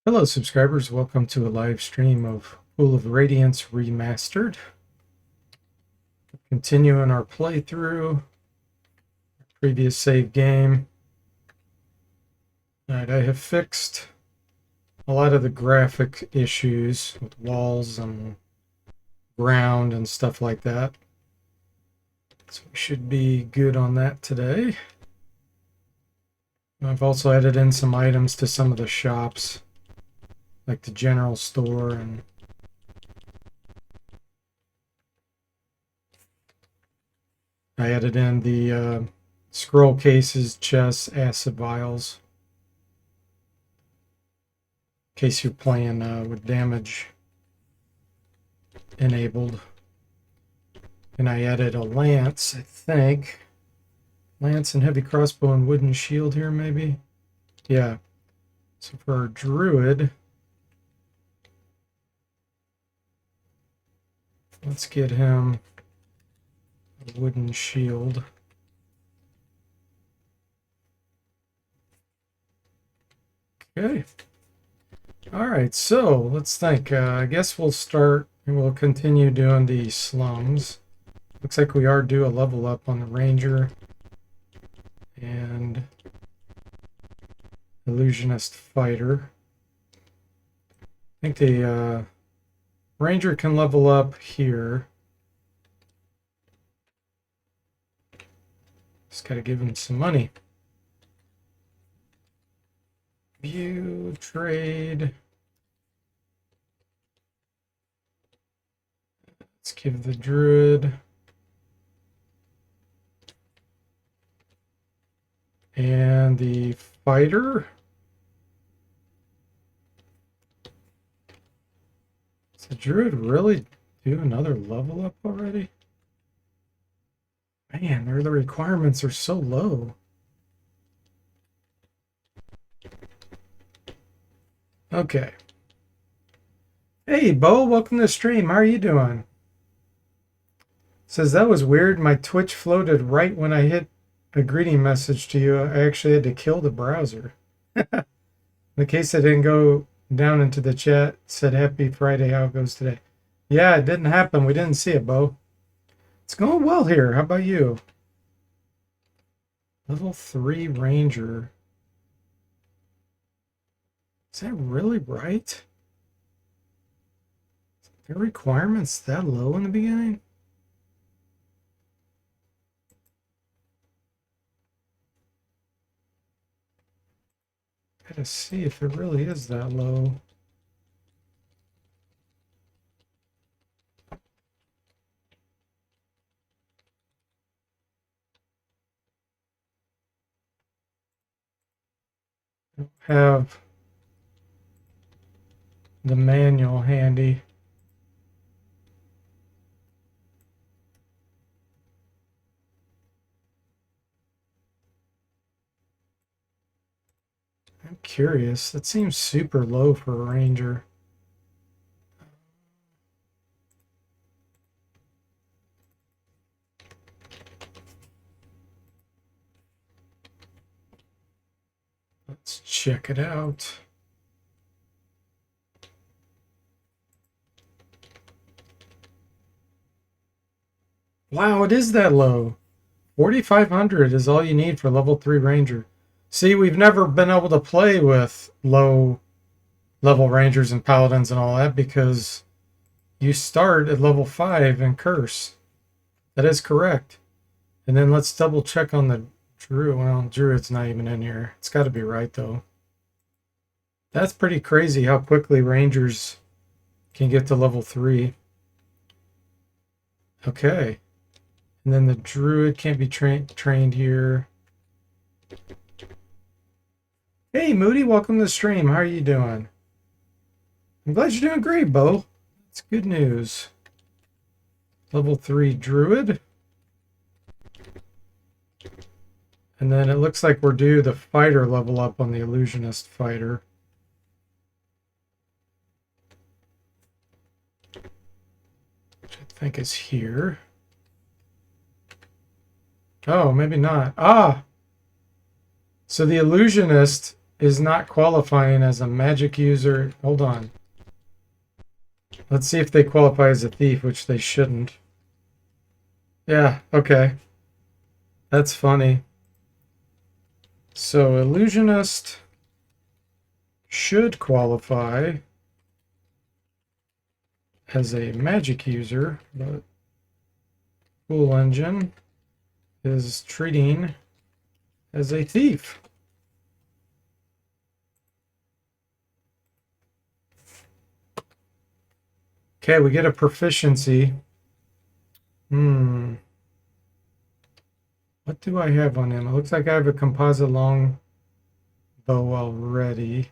Hello subscribers, welcome to a live stream of Pool of Radiance Remastered. Continuing our playthrough, previous save game. Alright, I have fixed a lot of the graphic issues with walls and ground and stuff like that. So we should be good on that today. I've also added in some items to some of the shops, like the general store, and I added in the scroll cases, chests, acid vials, in case you're playing with damage enabled. And I added a lance, I think. Lance and heavy crossbow and wooden shield here, maybe? Yeah. So for our druid, let's get him a wooden shield. Okay. Alright, so let's think. I guess we'll start and we'll continue doing the slums. Looks like we are due a level up on the ranger and illusionist fighter. I think the ranger can level up here. Just gotta give him some money. View, trade. Let's give the druid and the fighter. Does the druid really do another level up already? Man, the requirements are so low. Okay. Hey, Bo, welcome to the stream. How are you doing? Says that was weird. My Twitch floated right when I hit a greeting message to you. I actually had to kill the browser. In the case I didn't go down into the chat, said happy Friday, how it goes today. Yeah, it didn't happen. We didn't see it, Bo. It's going well here. How about you? Level 3 ranger. Is that really right? Their requirements that low in the beginning? Gotta see if it really is that low. I don't have the manual handy. I'm curious. That seems super low for a ranger. Let's check it out. Wow, it is that low. 4,500 is all you need for level 3 ranger. See, we've never been able to play with low level rangers and paladins and all that because you start at level 5 and curse. That is correct. And then let's double check on the druid. Well, druid's not even in here. It's got to be right though. That's pretty crazy how quickly rangers can get to level 3. Okay. And then the druid can't be trained here. Hey, Moody, welcome to the stream. How are you doing? I'm glad you're doing great, Bo. That's good news. Level 3 druid. And then it looks like we're due the fighter level up on the illusionist fighter. Which I think is here. Oh, maybe not. Ah! So the illusionist is not qualifying as a magic user. Hold on. Let's see if they qualify as a thief, which they shouldn't. Yeah, okay. That's funny. So illusionist should qualify as a magic user, but Cool Engine is treating as a thief. Okay, we get a proficiency. What do I have on him? It looks like I have a composite long bow already.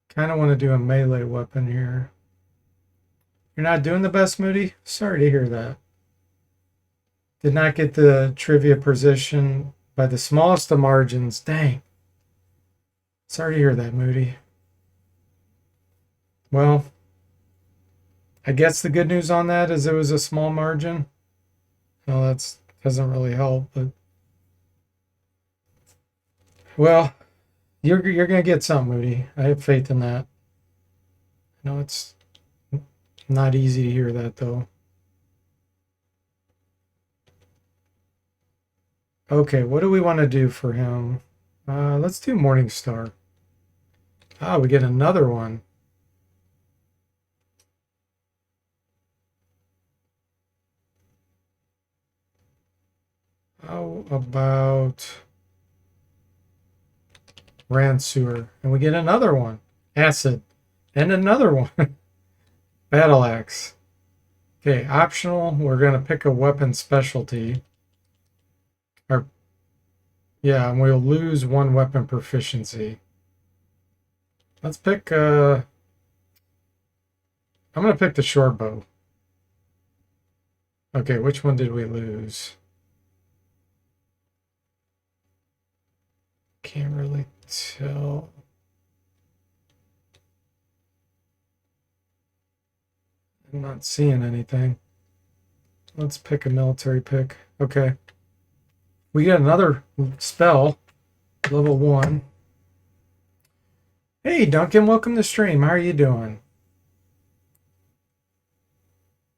Kind of want to do a melee weapon here. You're not doing the best, Moody? Sorry to hear that. Did not get the trivia position by the smallest of margins. Dang. Sorry to hear that, Moody. Well, I guess the good news on that is it was a small margin. Well, that doesn't really help, but well, you're gonna get some, Moody. I have faith in that. I know it's not easy to hear that though. Okay, what do we want to do for him? Let's do Morningstar. Ah, we get another one. How about Ransuer? And we get another one. Acid. And another one. Battle Axe. Okay, optional. We're going to pick a weapon specialty. Or, yeah, and we'll lose one weapon proficiency. Let's pick, I'm going to pick the short bow. Okay, which one did we lose? Can't really tell. I'm not seeing anything. Let's pick a military pick. Okay. We get another spell, level 1. Hey, Duncan, welcome to the stream. How are you doing?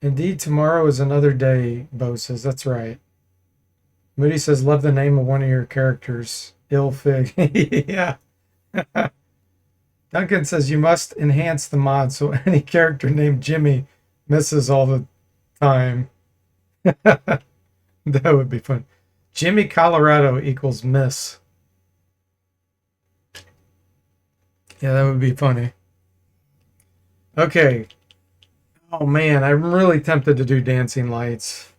Indeed, tomorrow is another day, Bo says. That's right. Moody says, love the name of one of your characters. Ill Fig. Yeah. Duncan says, you must enhance the mod so any character named Jimmy misses all the time. That would be fun. Jimmy Colorado equals miss. Yeah, that would be funny. Okay. Oh man, I'm really tempted to do Dancing Lights.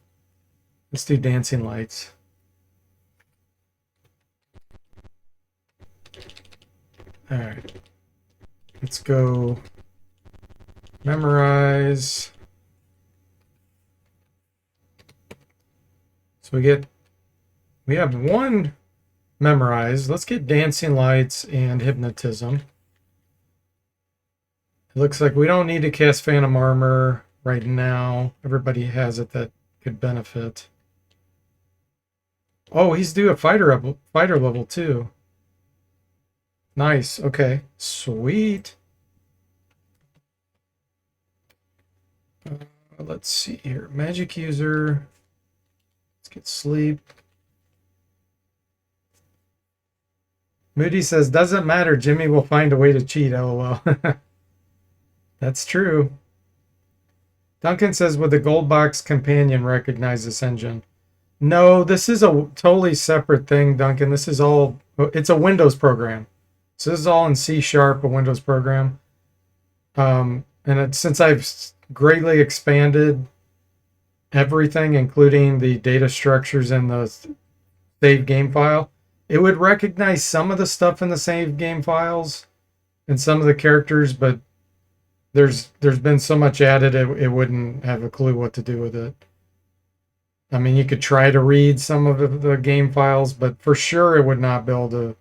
Let's do Dancing Lights. All right. Let's go memorize. So we have one memorized. Let's get Dancing Lights and Hypnotism. It looks like we don't need to cast Phantom Armor right now. Everybody has it that could benefit. Oh, he's due a fighter level too. Nice. Okay. Sweet. Let's see here. Magic user. Let's get sleep. Moody says, doesn't matter. Jimmy will find a way to cheat. LOL. That's true. Duncan says, would the gold box companion recognize this engine? No, this is a totally separate thing, Duncan. This is all, it's a Windows program. So this is all in C#, a Windows program. Since I've greatly expanded everything, including the data structures in the save game file, it would recognize some of the stuff in the save game files and some of the characters, but there's been so much added, it wouldn't have a clue what to do with it. I mean, you could try to read some of the game files, but for sure it would not be able to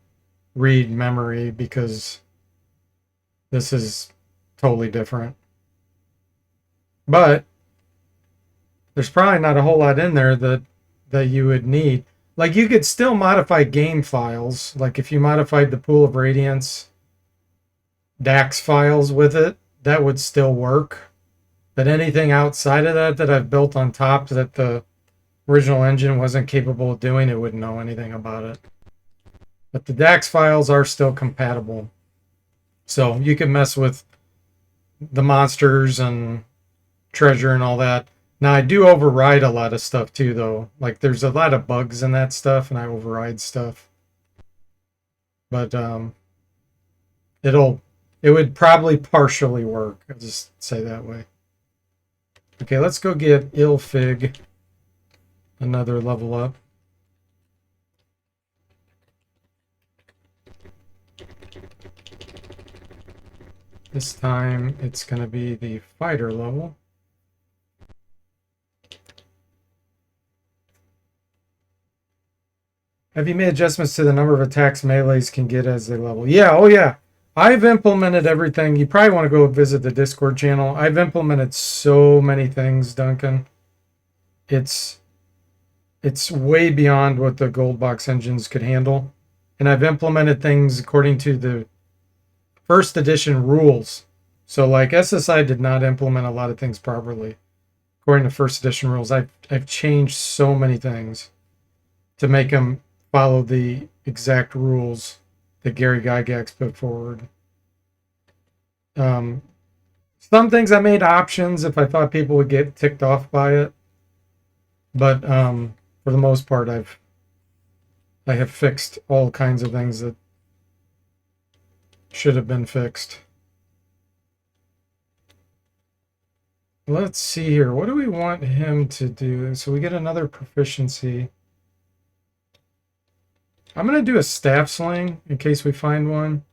read memory because this is totally different. But there's probably not a whole lot in there that you would need. Like you could still modify game files. Like if you modified the Pool of Radiance DAX files with it, that would still work. But anything outside of that that I've built on top that the original engine wasn't capable of doing, it wouldn't know anything about it. But the DAX files are still compatible. So you can mess with the monsters and treasure and all that. Now I do override a lot of stuff too, though. Like there's a lot of bugs in that stuff, and I override stuff. But it would probably partially work. I'll just say that way. Okay, let's go get Ilfig. Another level up. This time it's going to be the fighter level. Have you made adjustments to the number of attacks melees can get as they level? Yeah, oh yeah. I've implemented everything. You probably want to go visit the Discord channel. I've implemented so many things, Duncan. It's way beyond what the gold box engines could handle. And I've implemented things according to the first edition rules. So like SSI did not implement a lot of things properly. According to first edition rules, I've changed so many things to make them follow the exact rules that Gary Gygax put forward. Some things I made options if I thought people would get ticked off by it. But for the most part, I have fixed all kinds of things that should have been fixed. Let's see here. What do we want him to do? So we get another proficiency. I'm going to do a staff sling in case we find one.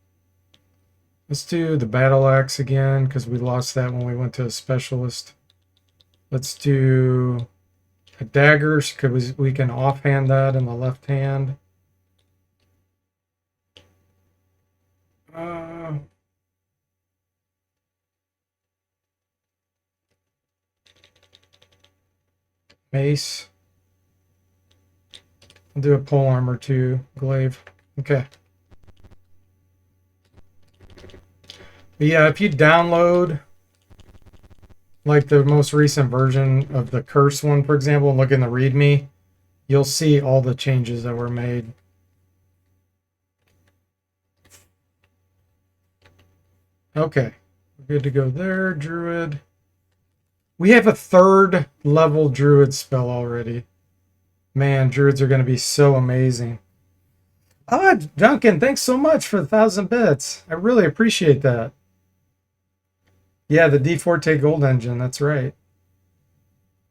Let's do the battle axe again because we lost that when we went to a specialist. Let's do a dagger because we can offhand that in the left hand. Mace. I'll do a pole armor too, glaive. Okay. But yeah, if you download like the most recent version of the curse one, for example, and look in the README, you'll see all the changes that were made. Okay, we're good to go there, Druid. We have a 3rd level Druid spell already. Man, Druids are going to be so amazing. Ah, Duncan, thanks so much for the 1,000 bits. I really appreciate that. Yeah, the DFortae Gold Engine, that's right.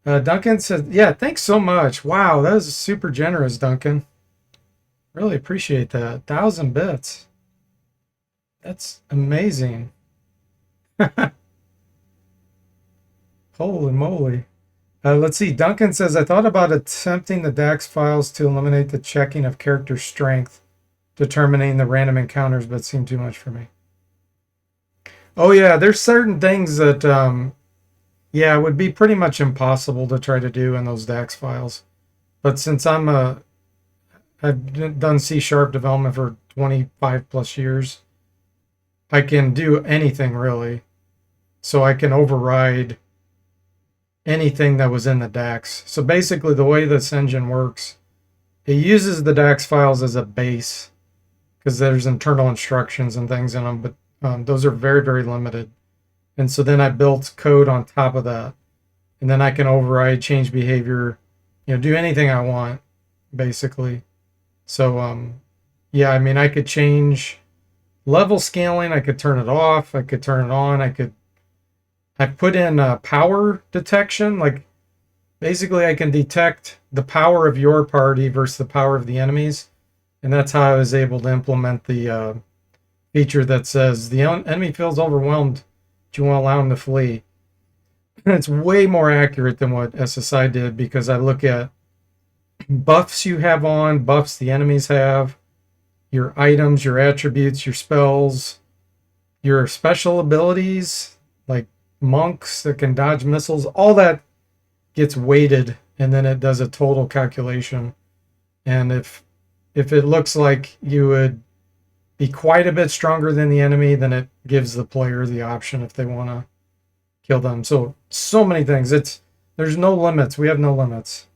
Duncan said, yeah, thanks so much. Wow, that was super generous, Duncan. Really appreciate that. 1,000 bits. That's amazing. Holy moly. Let's see. Duncan says, I thought about attempting the DAX files to eliminate the checking of character strength, determining the random encounters, but it seemed too much for me. Oh, yeah. There's certain things that, yeah, it would be pretty much impossible to try to do in those DAX files. But since I've done C# development for 25 plus years, I can do anything really. So I can override anything that was in the DAX. So basically the way this engine works, it uses the DAX files as a base because there's internal instructions and things in them, but those are very, very limited. And so then I built code on top of that. And then I can override, change behavior, do anything I want, basically. So, yeah, I mean, I could change level scaling. I could turn it off. I could turn it on. I put in power detection. Like, basically, I can detect the power of your party versus the power of the enemies. And that's how I was able to implement the feature that says the enemy feels overwhelmed. Do you want to allow him to flee? And it's way more accurate than what SSI did because I look at buffs you have on, buffs the enemies have, your items, your attributes, your spells, your special abilities, like monks that can dodge missiles, all that gets weighted, and then it does a total calculation. And if it looks like you would be quite a bit stronger than the enemy, then it gives the player the option if they want to kill them. So many things. There's no limits. We have no limits.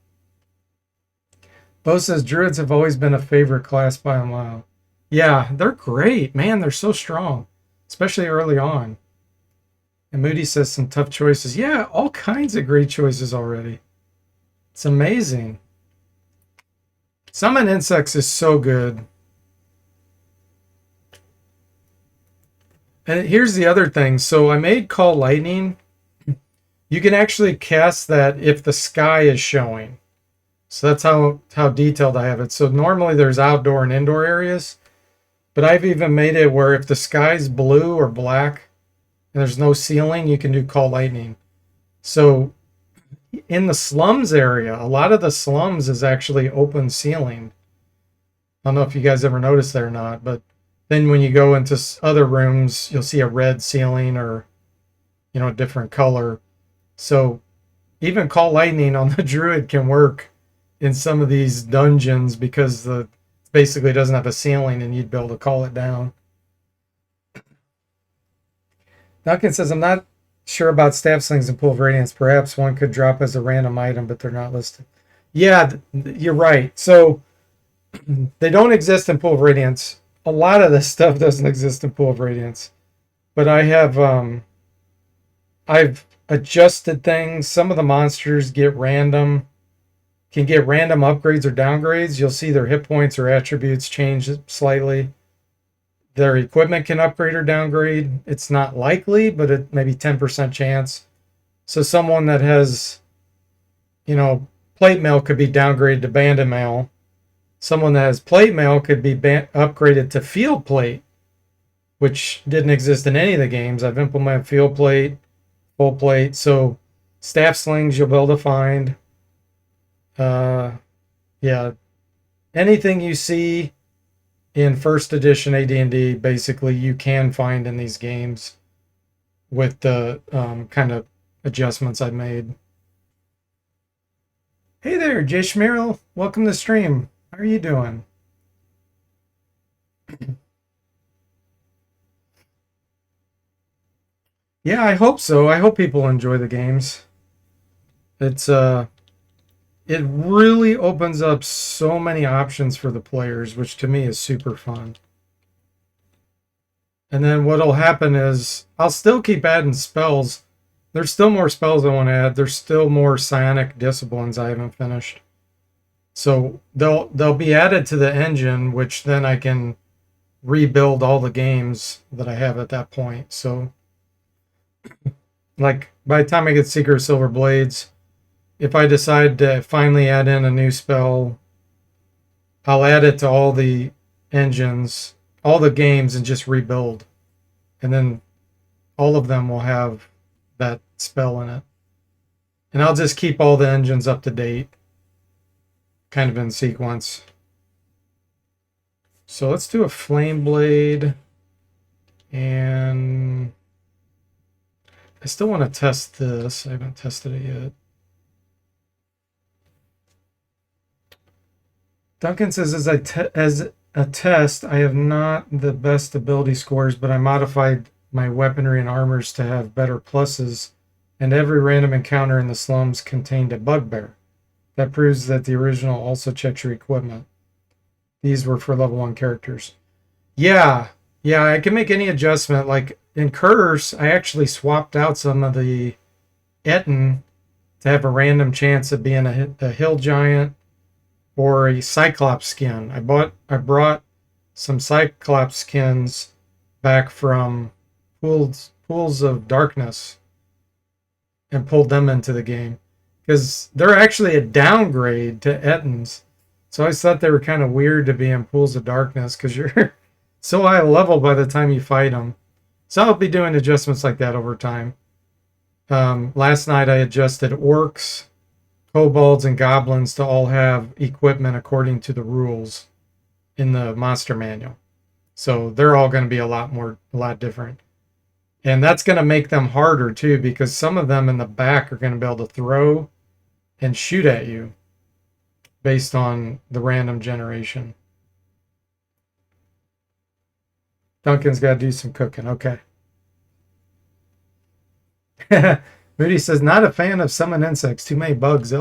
Bo says druids have always been a favorite class by a mile. Yeah, they're great, man. They're so strong, especially early on. And Moody says some tough choices. Yeah, all kinds of great choices already. It's amazing. Summon Insects is so good. And here's the other thing. So I made Call Lightning. You can actually cast that if the sky is showing. So that's how detailed I have it. So normally there's outdoor and indoor areas. But I've even made it where if the sky's blue or black and there's no ceiling, you can do Call Lightning. So in the slums area, a lot of the slums is actually open ceiling. I don't know if you guys ever noticed that or not, but then when you go into other rooms, you'll see a red ceiling or, a different color. So even Call Lightning on the Druid can work in some of these dungeons because the basically doesn't have a ceiling and you'd be able to call it down. Duncan says, I'm not sure about staff slings and Pool of Radiance. Perhaps one could drop as a random item, but they're not listed. Yeah, you're right. So they don't exist in Pool of Radiance. A lot of this stuff doesn't exist in Pool of Radiance. But I have I've adjusted things. Some of the monsters can get random upgrades or downgrades. You'll see their hit points or attributes change slightly. Their equipment can upgrade or downgrade. It's not likely, but it maybe 10% chance. So someone that has, plate mail could be downgraded to bandit mail. Someone that has plate mail could be upgraded to field plate, which didn't exist in any of the games. I've implemented field plate, full plate. So staff slings you'll be able to find. Yeah, anything you see in first edition AD&D, basically you can find in these games with the kind of adjustments I've made. Hey there, Jay Schmerl. Welcome to the stream. How are you doing? Yeah, I hope so. I hope people enjoy the games. It really opens up so many options for the players, which to me is super fun. And then what'll happen is I'll still keep adding spells. There's still more spells I want to add. There's still more psionic disciplines I haven't finished. So they'll be added to the engine, which then I can rebuild all the games that I have at that point. So like by the time I get Seeker of Silver Blades, if I decide to finally add in a new spell, I'll add it to all the engines, all the games, and just rebuild. And then all of them will have that spell in it. And I'll just keep all the engines up to date, kind of in sequence. So let's do a Flame Blade. And I still want to test this. I haven't tested it yet. Duncan says, as a test, I have not the best ability scores, but I modified my weaponry and armors to have better pluses, and every random encounter in the slums contained a bugbear. That proves that the original also checks your equipment. These were for level 1 characters. Yeah, I can make any adjustment. Like in Curse, I actually swapped out some of the Etten to have a random chance of being a hill giant or a Cyclops skin. I brought some Cyclops skins back from pools of darkness and pulled them into the game because they're actually a downgrade to Ettins. So I always thought they were kind of weird to be in pools of darkness because you're so high level by the time you fight them. So I'll be doing adjustments like that over time. Last night I adjusted orcs, kobolds, and goblins to all have equipment according to the rules in the monster manual. So they're all going to be a lot different. And that's going to make them harder too, because some of them in the back are going to be able to throw and shoot at you. based on the random generation. Duncan's got to do some cooking. Okay. Moody says, not a fan of summon insects. Too many bugs.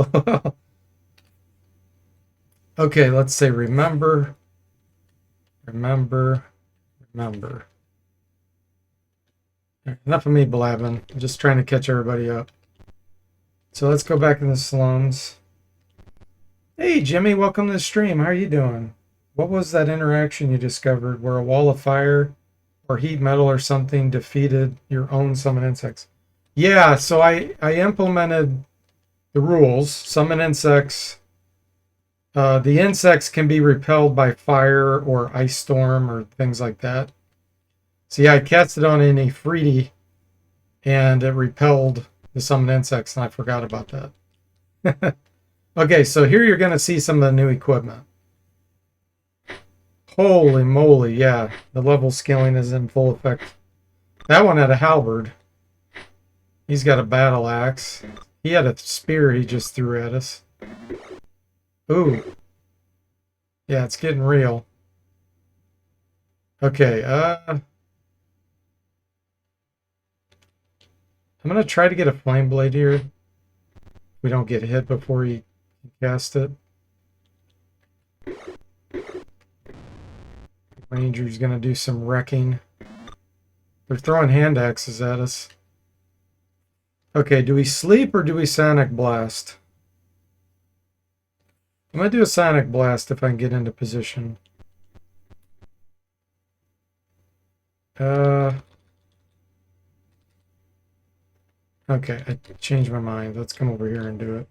Okay, let's say remember. Remember. Enough of me blabbing. I'm just trying to catch everybody up. So let's go back in the slums. Hey, Jimmy, welcome to the stream. How are you doing? What was that interaction you discovered where a wall of fire or heat metal or something defeated your own summon insects? Yeah, so I implemented the rules. Summon insects. The insects can be repelled by fire or ice storm or things like that. So yeah, I cast it on an Ifriti and it repelled the summon insects, and I forgot about that. Okay, so here you're going to see some of the new equipment. Holy moly, yeah. The level scaling is in full effect. That one had a halberd. He's got a battle axe. He had a spear he just threw at us. Ooh. Yeah, it's getting real. Okay, I'm going to try to get a flame blade here. We don't get hit before he cast it. Ranger's going to do some wrecking. They're throwing hand axes at us. Okay, do we sleep or do we Sonic Blast? I'm going to do a Sonic Blast if I can get into position. Okay, I changed my mind. Let's come over here and do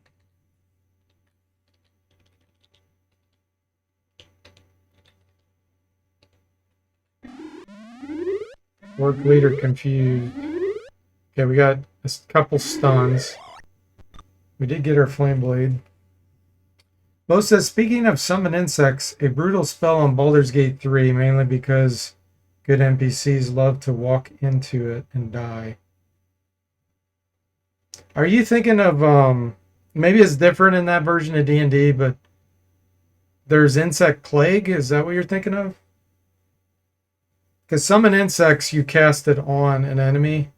it. Work leader confused. Okay, we got a couple stuns. We did get our flame blade. Bo says, speaking of summon insects, a brutal spell on Baldur's Gate 3, mainly because good NPCs love to walk into it and die. Are you thinking of, maybe it's different in that version of D&D, but there's Insect Plague? Is that what you're thinking of? Because summon insects, you cast it on an enemy,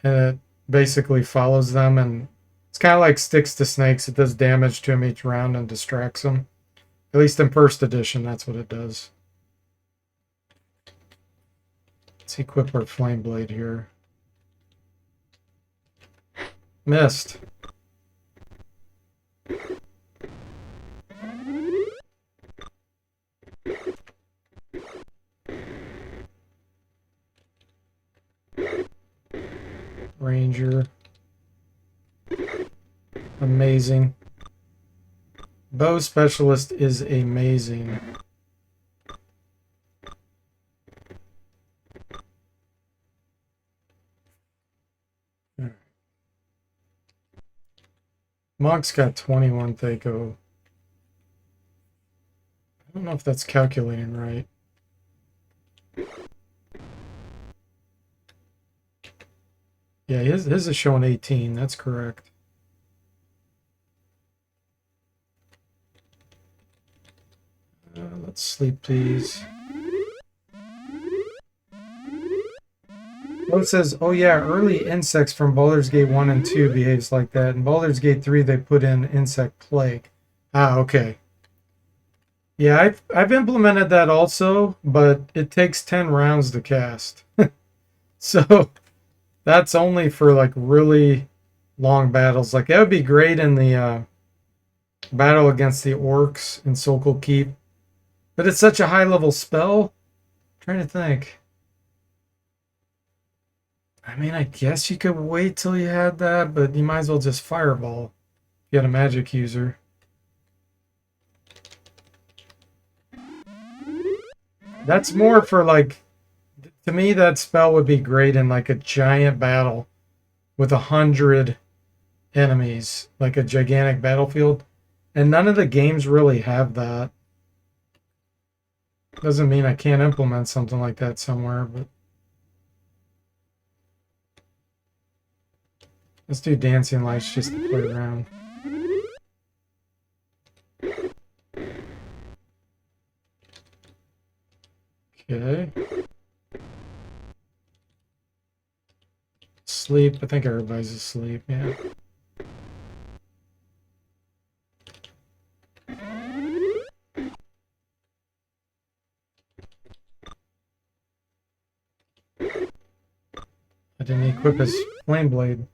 and it basically follows them, and it's kind of like Sticks to Snakes. It does damage to them each round and distracts them. At least in first edition, that's what it does. Let's equip our Flame Blade here. Missed. Ranger. Amazing. Bow Specialist is amazing. Monk's got 21 Thaco. I don't know if that's calculating right. Yeah, his is showing 18. That's correct. Let's sleep, please. Oh, it says, oh yeah, early insects from Baldur's Gate 1 and 2 behaves like that. In Baldur's Gate 3, they put in Insect Plague. Ah, okay. Yeah, I've implemented that also, but it takes 10 rounds to cast. So that's only for like really long battles. Like that would be great in the battle against the orcs in Sokol Keep. But it's such a high level spell. I'm trying to think. I mean, I guess you could wait till you had that, but you might as well just fireball if you had a magic user. That's more for like, to me, that spell would be great in like a giant battle with 100 enemies, like a gigantic battlefield. And none of the games really have that. Doesn't mean I can't implement something like that somewhere, but let's do Dancing Lights just to play around. asleep. I think everybody's asleep, yeah. I didn't equip his flame blade.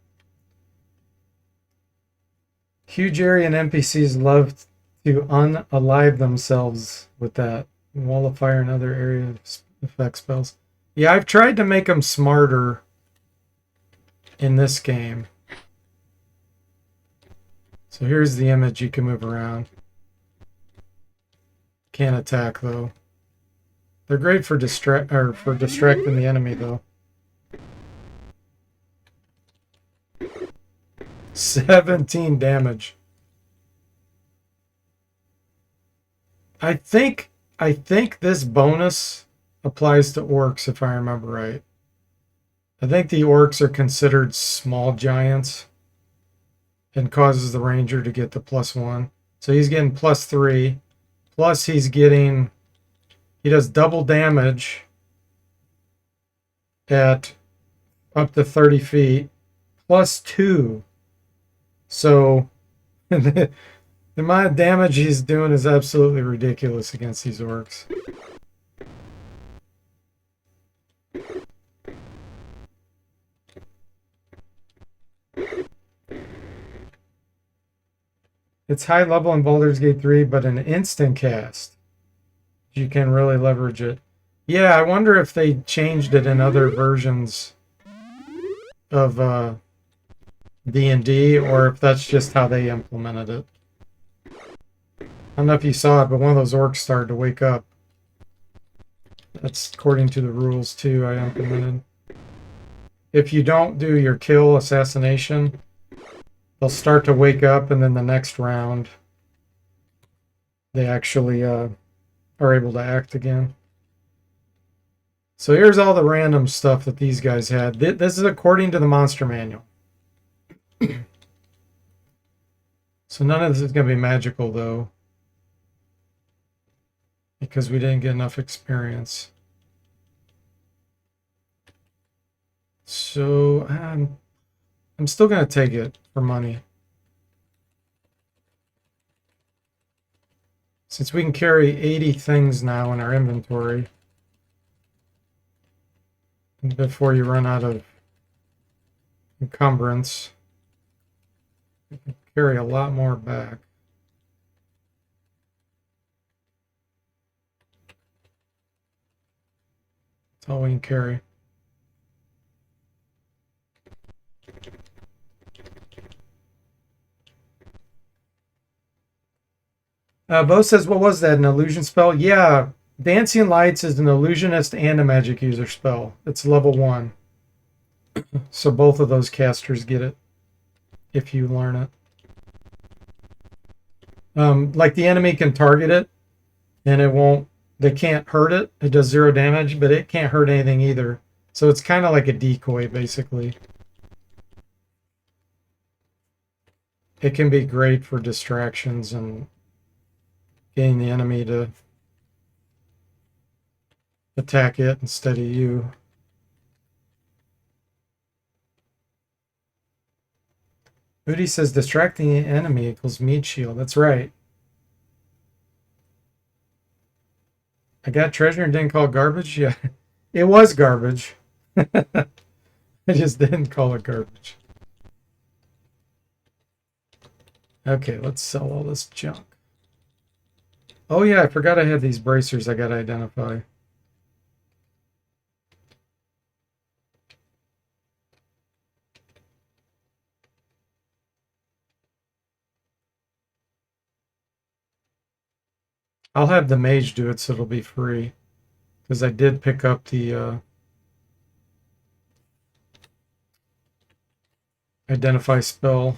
Huge area and NPCs love to unalive themselves with that. Wall of fire and other area effect spells. Yeah, I've tried to make them smarter in this game. So here's the image you can move around. Can't attack though. They're great for distracting the enemy though. 17 damage. I think this bonus applies to orcs if I remember right. I think the orcs are considered small giants and causes the ranger to get the +1. So he's getting +3. Plus he does double damage at up to 30 feet. +2. So the amount of damage he's doing is absolutely ridiculous against these orcs. It's high level in Baldur's Gate 3, but an instant cast. You can really leverage it. Yeah, I wonder if they changed it in other versions of D&D, or if that's just how they implemented it. I don't know if you saw it, but one of those orcs started to wake up. That's according to the rules too I implemented. If you don't do your kill assassination, they'll start to wake up, and then the next round they actually are able to act again. So here's all the random stuff that these guys had. This is according to the monster manual. So none of this is going to be magical though, because we didn't get enough experience. So I'm still going to take it for money. Since we can carry 80 things now in our inventory before you run out of encumbrance, you can carry a lot more back. That's all we can carry. Bo says, what was that, an illusion spell? Yeah, Dancing Lights is an illusionist and a magic user spell. It's level 1. So both of those casters get it if you learn it. Like the enemy can target it and they can't hurt it. It does 0 damage, but it can't hurt anything either. So it's kind of like a decoy, basically. It can be great for distractions and getting the enemy to attack it instead of you. Udi says distracting the enemy equals meat shield. That's right. I got treasure and didn't call it garbage? Yeah, it was garbage. I just didn't call it garbage. Okay, let's sell all this junk. Oh yeah, I forgot I had these bracers I gotta identify. I'll have the mage do it so it'll be free. Because I did pick up the identify spell.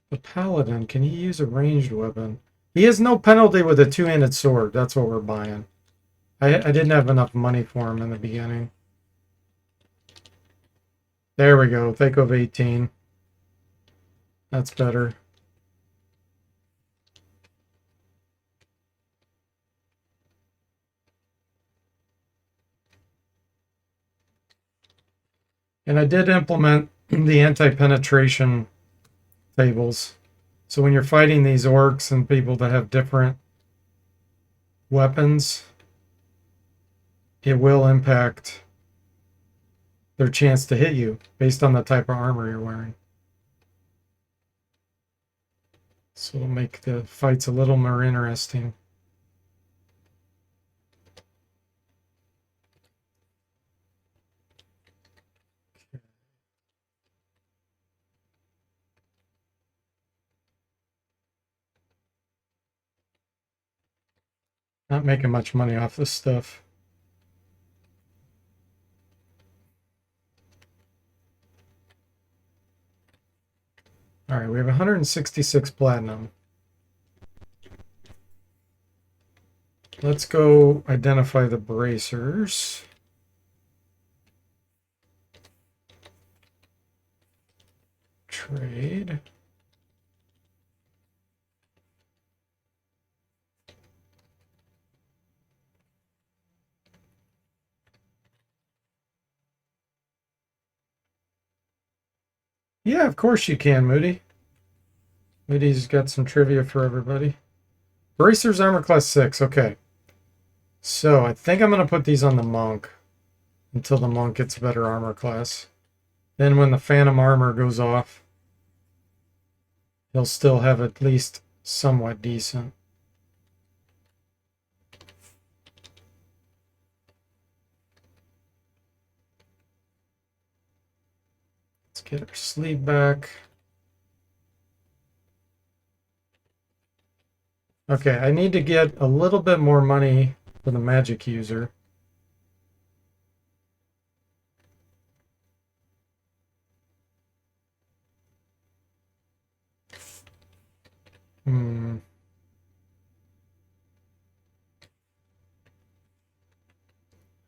The paladin, can he use a ranged weapon? He has no penalty with a two-handed sword. That's what we're buying. I didn't have enough money for him in the beginning. There we go. Think of 18. That's better. And I did implement the anti-penetration tables. So when you're fighting these orcs and people that have different weapons, it will impact their chance to hit you based on the type of armor you're wearing. So it'll make the fights a little more interesting. Not making much money off this stuff. All right, we have 166 platinum. Let's go identify the bracers. Trade. Yeah, of course you can, Moody. Moody's got some trivia for everybody. Bracers armor class 6. Okay. So I think I'm going to put these on the monk until the monk gets a better armor class. Then when the phantom armor goes off, he'll still have at least somewhat decent. Let's get our sleeve back. Okay, I need to get a little bit more money for the magic user.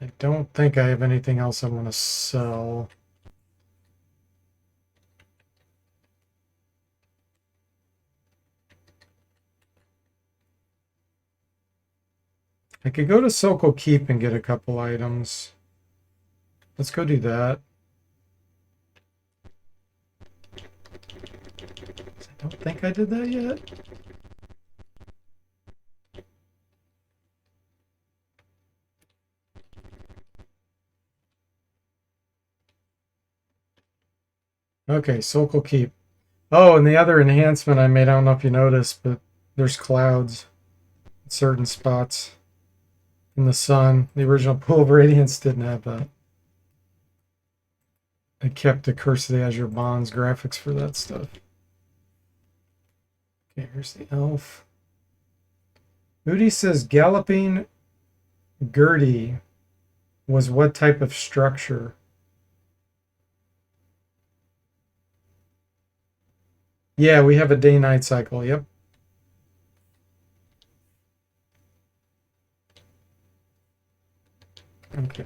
I don't think I have anything else I want to sell. I could go to Sokol Keep and get a couple items. Let's go do that. I don't think I did that yet. Okay, Sokol Keep. Oh, and the other enhancement I made, I don't know if you noticed, but there's clouds in certain spots in the sun. The original Pool of Radiance didn't have that. I kept the Curse of the Azure Bonds graphics for that stuff. Okay, here's the elf. Moody says Galloping Gertie was what type of structure? Yeah, we have a day-night cycle. Yep. Okay.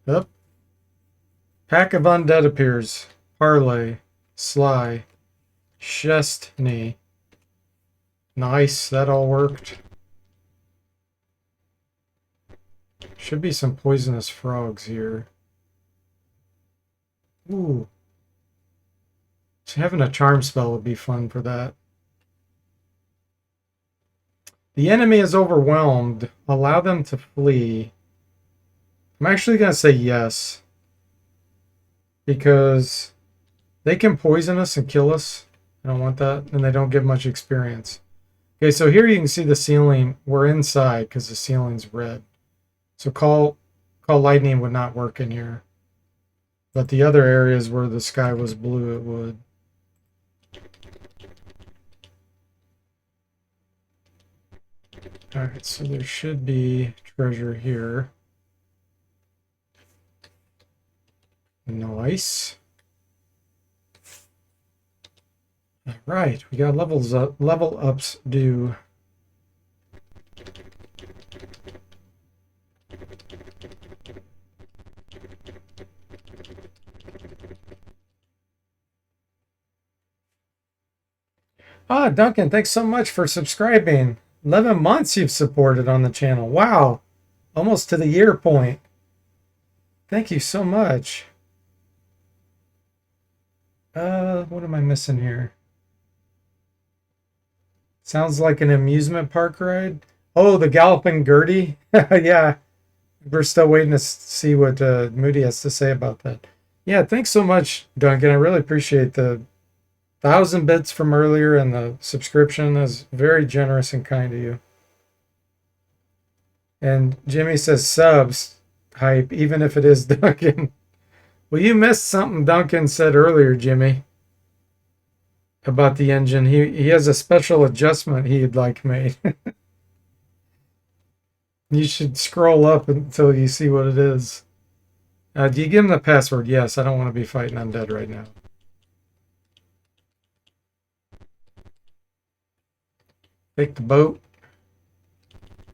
Yep. Pack of Undead appears. Parlay. Sly. Chestney. Nice, that all worked. Should be some poisonous frogs here. Ooh. So having a charm spell would be fun for that. The enemy is overwhelmed. Allow them to flee. I'm actually going to say yes. Because they can poison us and kill us. I don't want that. And they don't give much experience. Okay, so here you can see the ceiling. We're inside because the ceiling's red. So call lightning would not work in here. But the other areas where the sky was blue, it would. Alright, so there should be treasure here. Nice. Alright, we got level ups due. Ah, Duncan, thanks so much for subscribing. 11 months you've supported on the channel. Wow. Almost to the year point. Thank you so much. What am I missing here? Sounds like an amusement park ride. Oh, the Galloping Gertie. Yeah. We're still waiting to see what Moody has to say about that. Yeah, thanks so much, Duncan. I really appreciate the 1,000 bits from earlier and the subscription. That's very generous and kind of you. And Jimmy says subs hype, even if it is Duncan. Well, you missed something Duncan said earlier, Jimmy, about the engine. He has a special adjustment he'd like made. You should scroll up until you see what it is. Do you give him the password? Yes, I don't want to be fighting undead right now. Take the boat.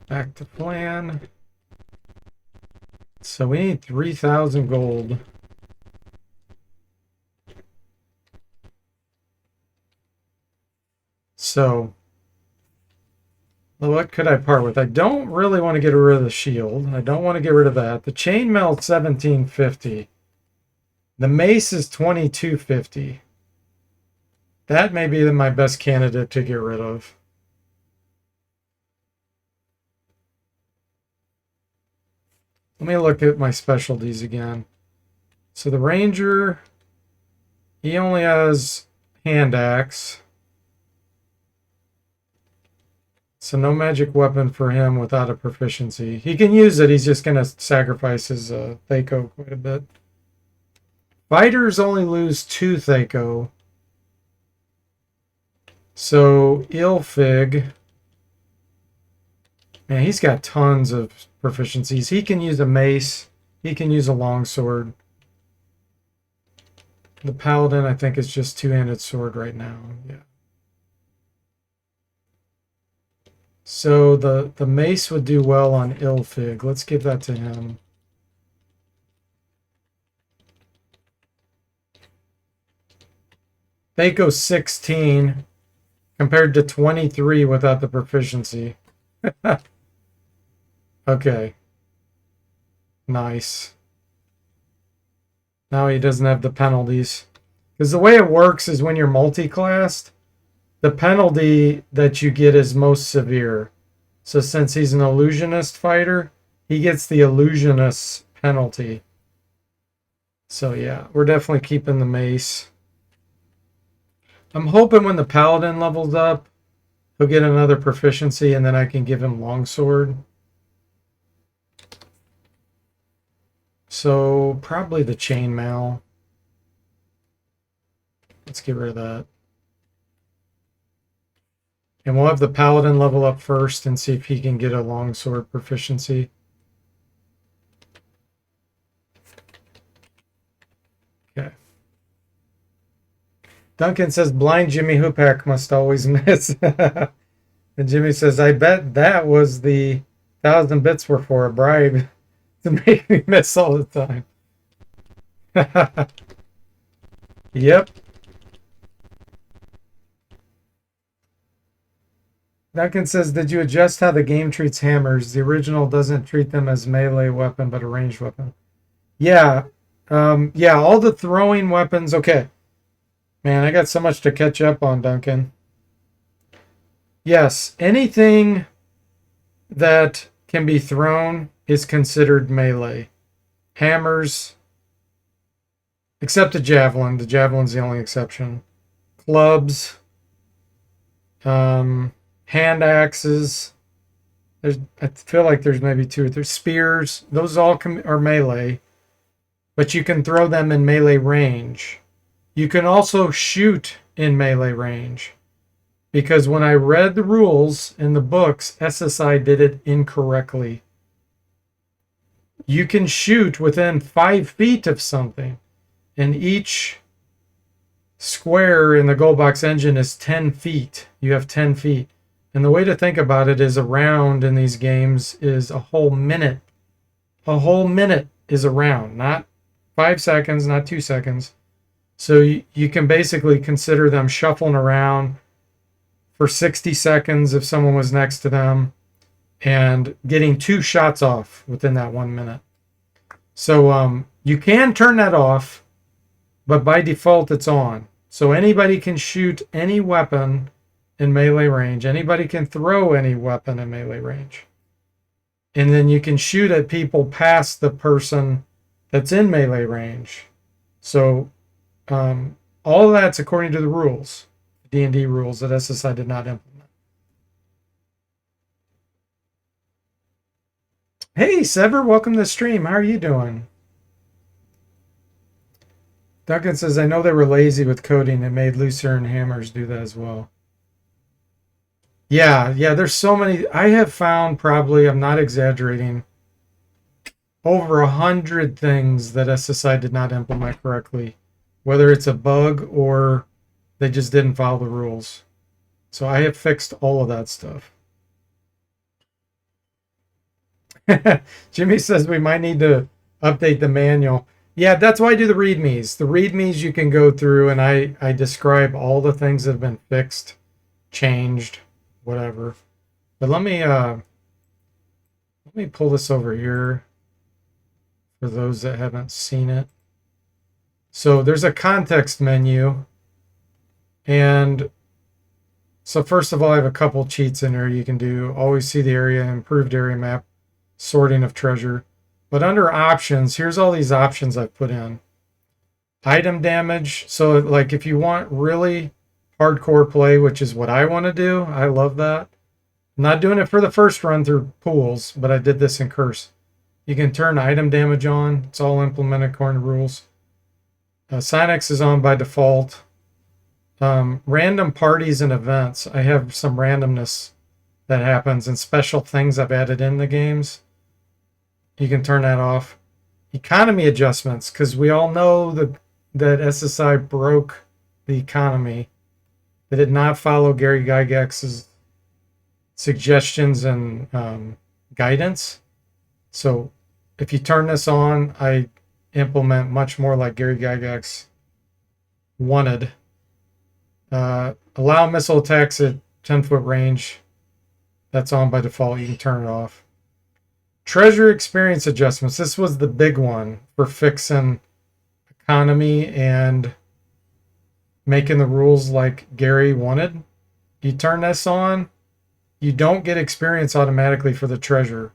Back to plan. So we need 3,000 gold. So what could I part with? I don't really want to get rid of the shield. I don't want to get rid of that. The chainmail 1750. The mace is 2250. That may be my best candidate to get rid of. Let me look at my specialties again. So the ranger, he only has hand axe. So no magic weapon for him without a proficiency. He can use it. He's just going to sacrifice his Thaco quite a bit. Fighters only lose 2 Thaco. So Ilfig, man, he's got tons of proficiencies. He can use a mace. He can use a longsword. The paladin, I think, is just two-handed sword right now. Yeah. So the mace would do well on Ilfig. Let's give that to him. They go 16 compared to 23 without the proficiency. Okay. Nice. Now he doesn't have the penalties. Because the way it works is when you're multi-classed, the penalty that you get is most severe. So since he's an illusionist fighter, he gets the illusionist penalty. So yeah, we're definitely keeping the mace. I'm hoping when the paladin levels up, he'll get another proficiency and then I can give him longsword. So probably the chainmail. Let's get rid of that. And we'll have the paladin level up first and see if he can get a longsword proficiency. Okay. Duncan says blind Jimmy Hoopak must always miss. And Jimmy says, I bet that was the 1,000 bits were for a bribe to make me miss all the time. Yep. Duncan says, did you adjust how the game treats hammers? The original doesn't treat them as melee weapon, but a ranged weapon. Yeah. Yeah, all the throwing weapons. Okay. Man, I got so much to catch up on, Duncan. Yes, anything that can be thrown is considered melee. Hammers, except a javelin. The javelin's the only exception. Clubs, hand axes. I feel like there's maybe 2 or 3. Spears, those all are melee, but you can throw them in melee range. You can also shoot in melee range, because when I read the rules in the books, SSI did it incorrectly. You can shoot within 5 feet of something, and each square in the gold box engine is 10 feet. You have 10 feet. And the way to think about it is a round in these games is a whole minute. A whole minute is a round, not 5 seconds, not 2 seconds. So you can basically consider them shuffling around for 60 seconds if someone was next to them, and getting 2 shots off within that 1 minute. So you can turn that off, but by default it's on. So anybody can shoot any weapon in melee range. Anybody can throw any weapon in melee range. And then you can shoot at people past the person that's in melee range. So all of that's according to the rules, D&D rules that SSI did not implement. Hey, Sever, welcome to the stream. How are you doing? Duncan says, I know they were lazy with coding and made Lucerne Hammers do that as well. Yeah, there's so many. I have found probably, I'm not exaggerating, over 100 things that SSI did not implement correctly, whether it's a bug or they just didn't follow the rules. So I have fixed all of that stuff. Jimmy says we might need to update the manual. Yeah, that's why I do the readmes. The readmes you can go through and I describe all the things that have been fixed, changed, whatever. But let me pull this over here for those that haven't seen it. So there's a context menu, and so first of all, I have a couple cheats in there you can do. Always see the area, improved area map, sorting of treasure. But under options, here's all these options I've put in. Item damage. So like if you want really hardcore play, which is what I want to do, I love that. I'm not doing it for the first run through pools, but I did this in Curse. You can turn item damage on. It's all implemented according to rules. Synex is on by default. Random parties and events. I have some randomness that happens and special things I've added in the games. You can turn that off. Economy adjustments, because we all know that SSI broke the economy. They did not follow Gary Gygax's suggestions and guidance. So if you turn this on, I implement much more like Gary Gygax wanted. Allow missile attacks at 10-foot range. That's on by default. You can turn it off. Treasure experience adjustments. This was the big one for fixing economy and making the rules like Gary wanted. You turn this on, you don't get experience automatically for the treasure.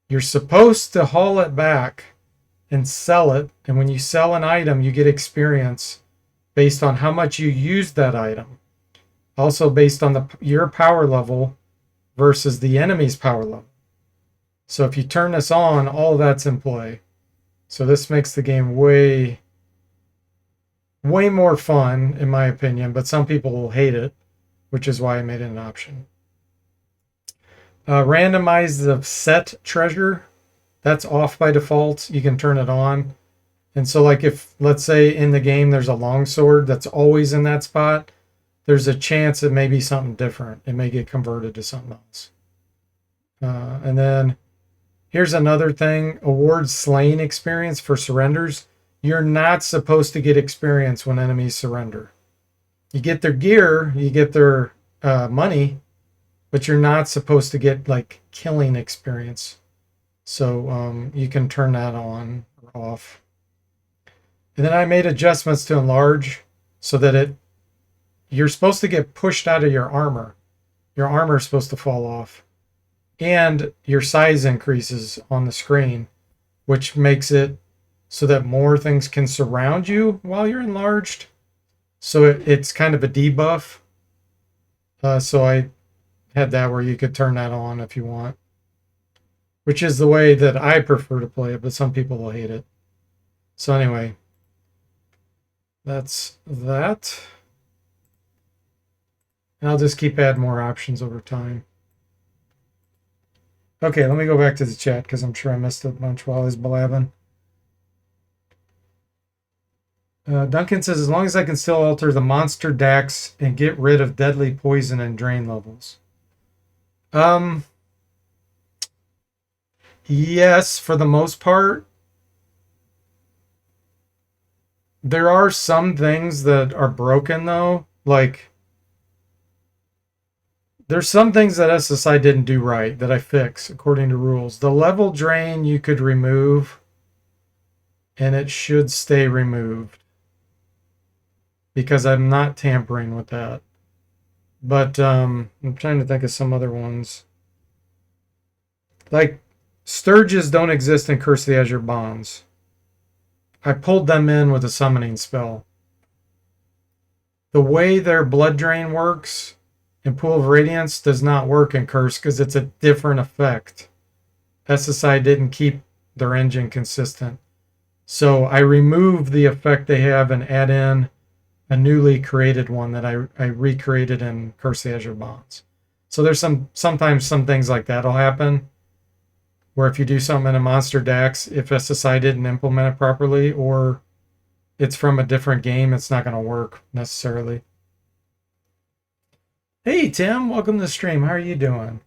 You're supposed to haul it back and sell it. And when you sell an item, you get experience based on how much you used that item. Also based on your power level versus the enemy's power level. So if you turn this on, all of that's in play. So this makes the game way more fun, in my opinion, but some people will hate it, which is why I made it an option. Randomize the set treasure. That's off by default. You can turn it on. And so like if, let's say in the game, there's a longsword that's always in that spot, there's a chance it may be something different. It may get converted to something else. And then here's another thing. Award slain experience for surrenders. You're not supposed to get experience when enemies surrender. You get their gear, you get their money, but you're not supposed to get like killing experience. So you can turn that on or off. And then I made adjustments to enlarge so that you're supposed to get pushed out of your armor. Your armor is supposed to fall off. And your size increases on the screen, which makes it so that more things can surround you while you're enlarged. So it's kind of a debuff. So I had that where you could turn that on if you want, which is the way that I prefer to play it, but some people will hate it. So anyway, that's that. And I'll just keep adding more options over time. Okay, let me go back to the chat because I'm sure I missed a bunch while I was blabbing. Duncan says, as long as I can still alter the monster Dax and get rid of deadly poison and drain levels. Yes, for the most part. There are some things that are broken though, like There's some things that SSI didn't do right that I fix according to rules. The level drain you could remove, and it should stay removed because I'm not tampering with that. But I'm trying to think of some other ones. Like Sturges don't exist in Curse of the Azure Bonds. I pulled them in with a summoning spell. The way their blood drain works in Pool of Radiance does not work in Curse because it's a different effect. SSI didn't keep their engine consistent. So I removed the effect they have and add in a newly created one that I recreated in Curse of the Azure Bonds. So there's sometimes some things like that'll happen where if you do something in a monster Dax, if SSI didn't implement it properly or it's from a different game, it's not going to work necessarily. Hey Tim, welcome to the stream. How are you doing?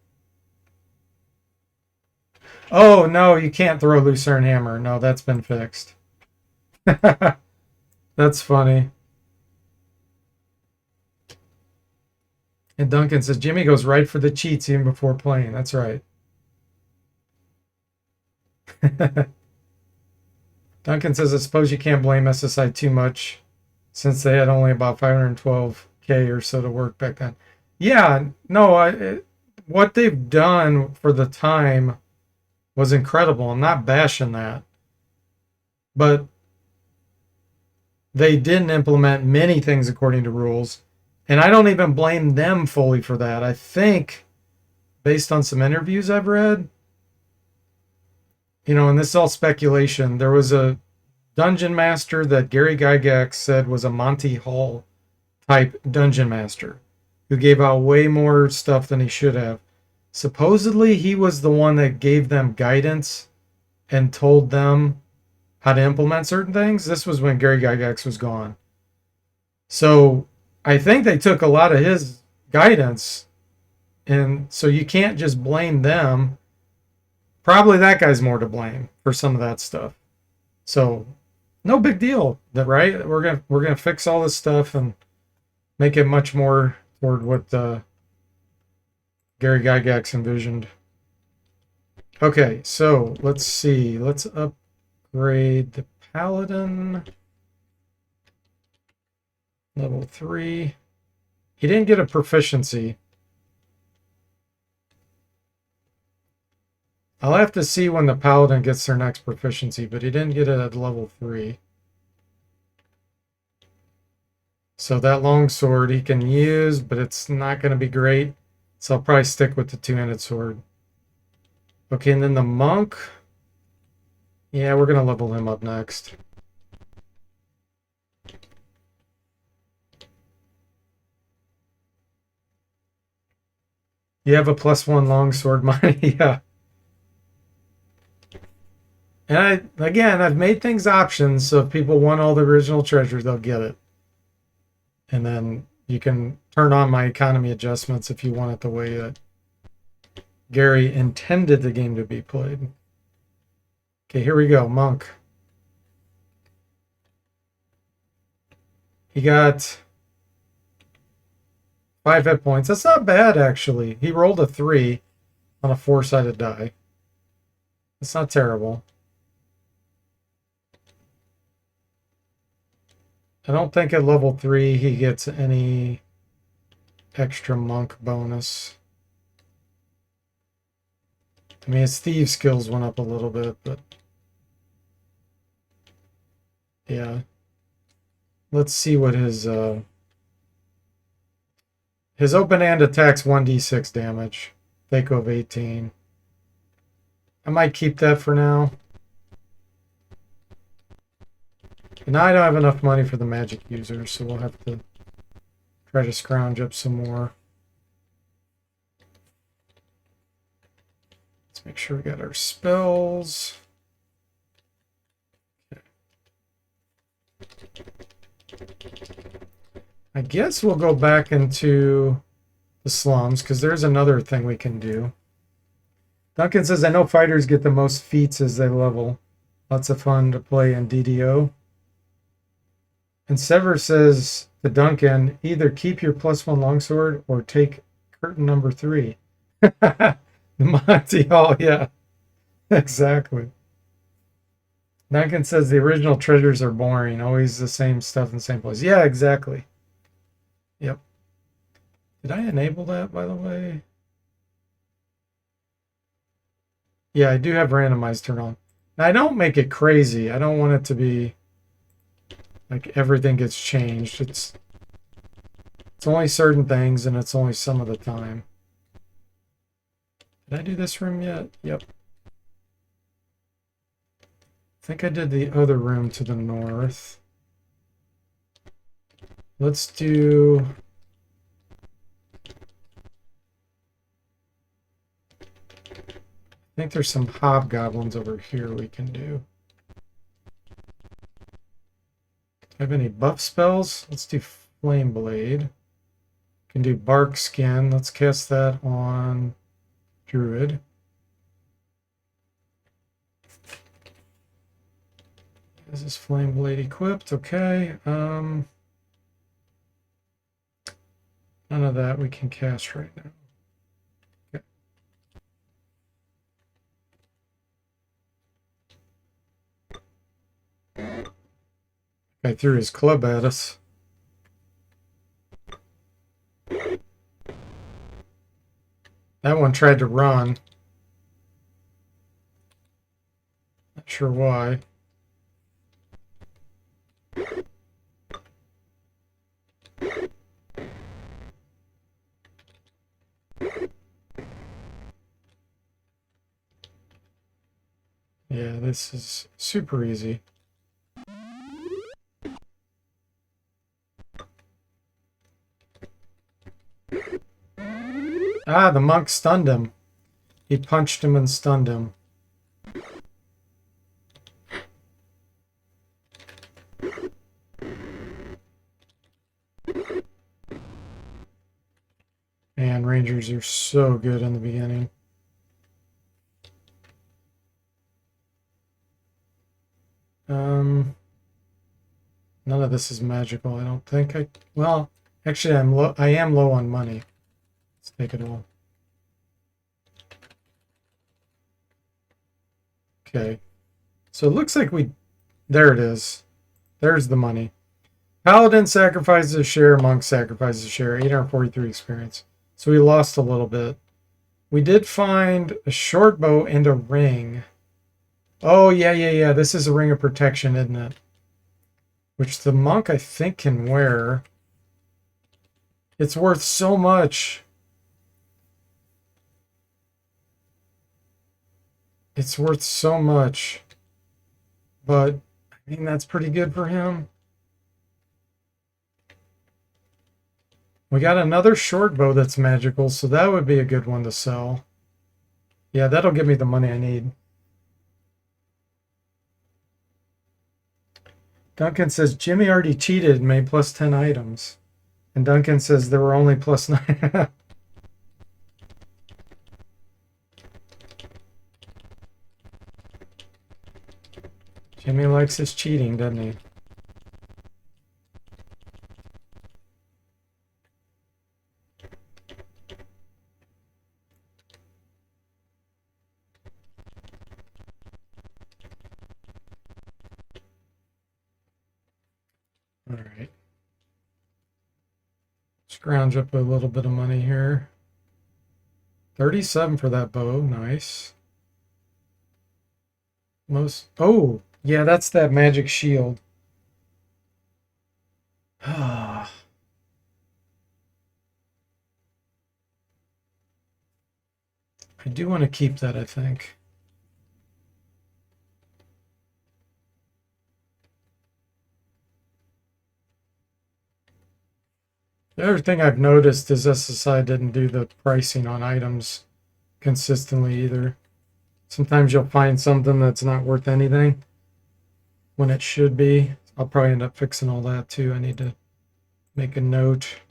Oh no, you can't throw Lucerne Hammer. No, that's been fixed. That's funny. And Duncan says Jimmy goes right for the cheats even before playing. That's right. Duncan says, I suppose you can't blame SSI too much since they had only about 512K or so to work back then. Yeah, no, what they've done for the time was incredible. I'm not bashing that. But they didn't implement many things according to rules. And I don't even blame them fully for that. I think, based on some interviews I've read, and this is all speculation, there was a dungeon master that Gary Gygax said was a Monty Hall type dungeon master who gave out way more stuff than he should have. Supposedly, he was the one that gave them guidance and told them how to implement certain things. This was when Gary Gygax was gone. So I think they took a lot of his guidance, and so you can't just blame them. Probably that guy's more to blame for some of that stuff. So no big deal, right? We're gonna fix all this stuff and make it much more toward what Gary Gygax envisioned. Okay, so let's see. Let's upgrade the Paladin. Level 3. He didn't get a proficiency. I'll have to see when the Paladin gets their next proficiency, but he didn't get it at level 3. So that longsword he can use, but it's not going to be great. So I'll probably stick with the two-handed sword. Okay, and then the monk. Yeah, we're going to level him up next. You have a +1 longsword money, yeah. And I've made things options, so if people want all the original treasures, they'll get it. And then you can turn on my economy adjustments if you want it the way that Gary intended the game to be played. Okay, here we go, monk. He got 5 hit points. That's not bad, actually. He rolled a 3 on a 4-sided die. It's not terrible. I don't think at level 3 he gets any extra monk bonus. I mean, his thief skills went up a little bit, but yeah. Let's see what his open hand attacks 1d6 damage. Thaco of 18. I might keep that for now. And now I don't have enough money for the magic users, so we'll have to try to scrounge up some more. Let's make sure we got our spells. Okay. I guess we'll go back into the slums, because there's another thing we can do. Duncan says, I know fighters get the most feats as they level. Lots of fun to play in DDO. And Sever says to Duncan, either keep your +1 longsword or take curtain number 3. The Monty Hall, yeah, exactly. Duncan says the original treasures are boring, always the same stuff in the same place. Yeah, exactly. Yep. Did I enable that, by the way? Yeah, I do have randomized turned on. Now, I don't make it crazy. I don't want it to be like everything gets changed. It's only certain things, and it's only some of the time. Did I do this room yet? Yep. I think I did the other room to the north. Let's do... I think there's some hobgoblins over here we can do. Have any buff spells? Let's do Flame Blade. Can do Bark Skin. Let's cast that on Druid. Is this Flame Blade equipped? Okay. None of that we can cast right now. Guy threw his club at us. That one tried to run. Not sure why. Yeah, this is super easy. Ah, the monk stunned him. He punched him and stunned him. Man, Rangers are so good in the beginning. None of this is magical, I don't think. Well, actually, I am low on money. Let's take it all. Okay. So it looks like there it is. There's the money. Paladin sacrifices a share, monk sacrifices a share, 843 experience. So we lost a little bit. We did find a short bow and a ring. Oh, yeah. This is a ring of protection, isn't it? Which the monk, I think, can wear. It's worth so much. It's worth so much. But, I mean, that's pretty good for him. We got another short bow that's magical, so that would be a good one to sell. Yeah, that'll give me the money I need. Duncan says, Jimmy already cheated and made plus 10 items. And Duncan says there were only plus 9. Jimmy likes his cheating, doesn't he? All right. Scrounge up a little bit of money here. 37 for that bow. Nice. Oh, yeah, that's that magic shield. I do want to keep that, I think. The other thing I've noticed is SSI didn't do the pricing on items consistently either. Sometimes you'll find something that's not worth anything when it should be. I'll probably end up fixing all that too. I need to make a note.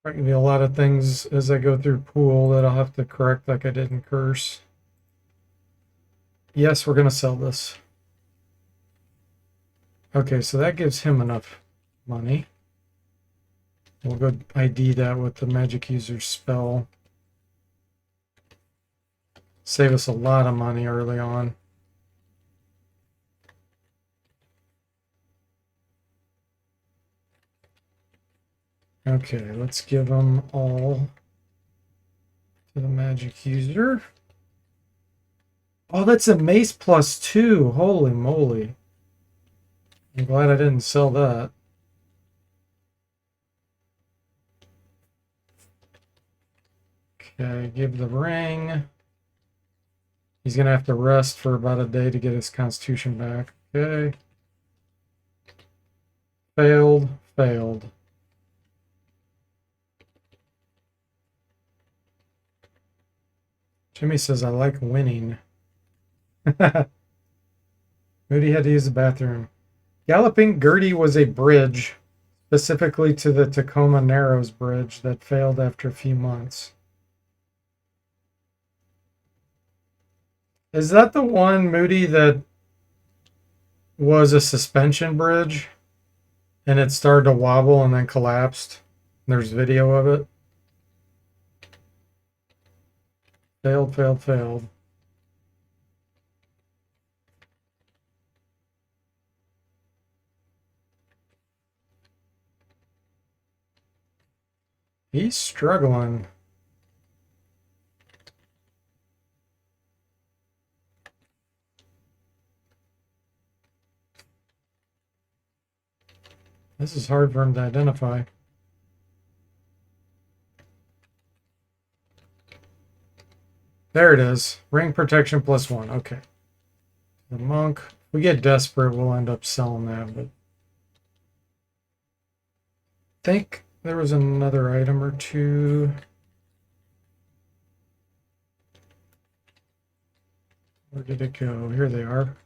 There can be a lot of things as I go through pool that I'll have to correct like I did in curse. Yes, we're going to sell this. Okay, so that gives him enough money. We'll go ID that with the magic user spell. Save us a lot of money early on. Okay, let's give them all to the magic user. Oh, that's a mace +2. Holy moly. I'm glad I didn't sell that. Okay, give the ring. He's going to have to rest for about a day to get his constitution back. Okay. Failed, failed. Jimmy says, I like winning. Moody had to use the bathroom. Galloping Gertie was a bridge, specifically to the Tacoma Narrows Bridge that failed after a few months. Is that the one, Moody, that was a suspension bridge and it started to wobble and then collapsed? There's video of it. Failed, failed, failed. He's struggling. This is hard for him to identify. There it is. Ring protection +1. Okay. The monk. If we get desperate, we'll end up selling that, but I think there was another item or two. Where did it go? Here they are.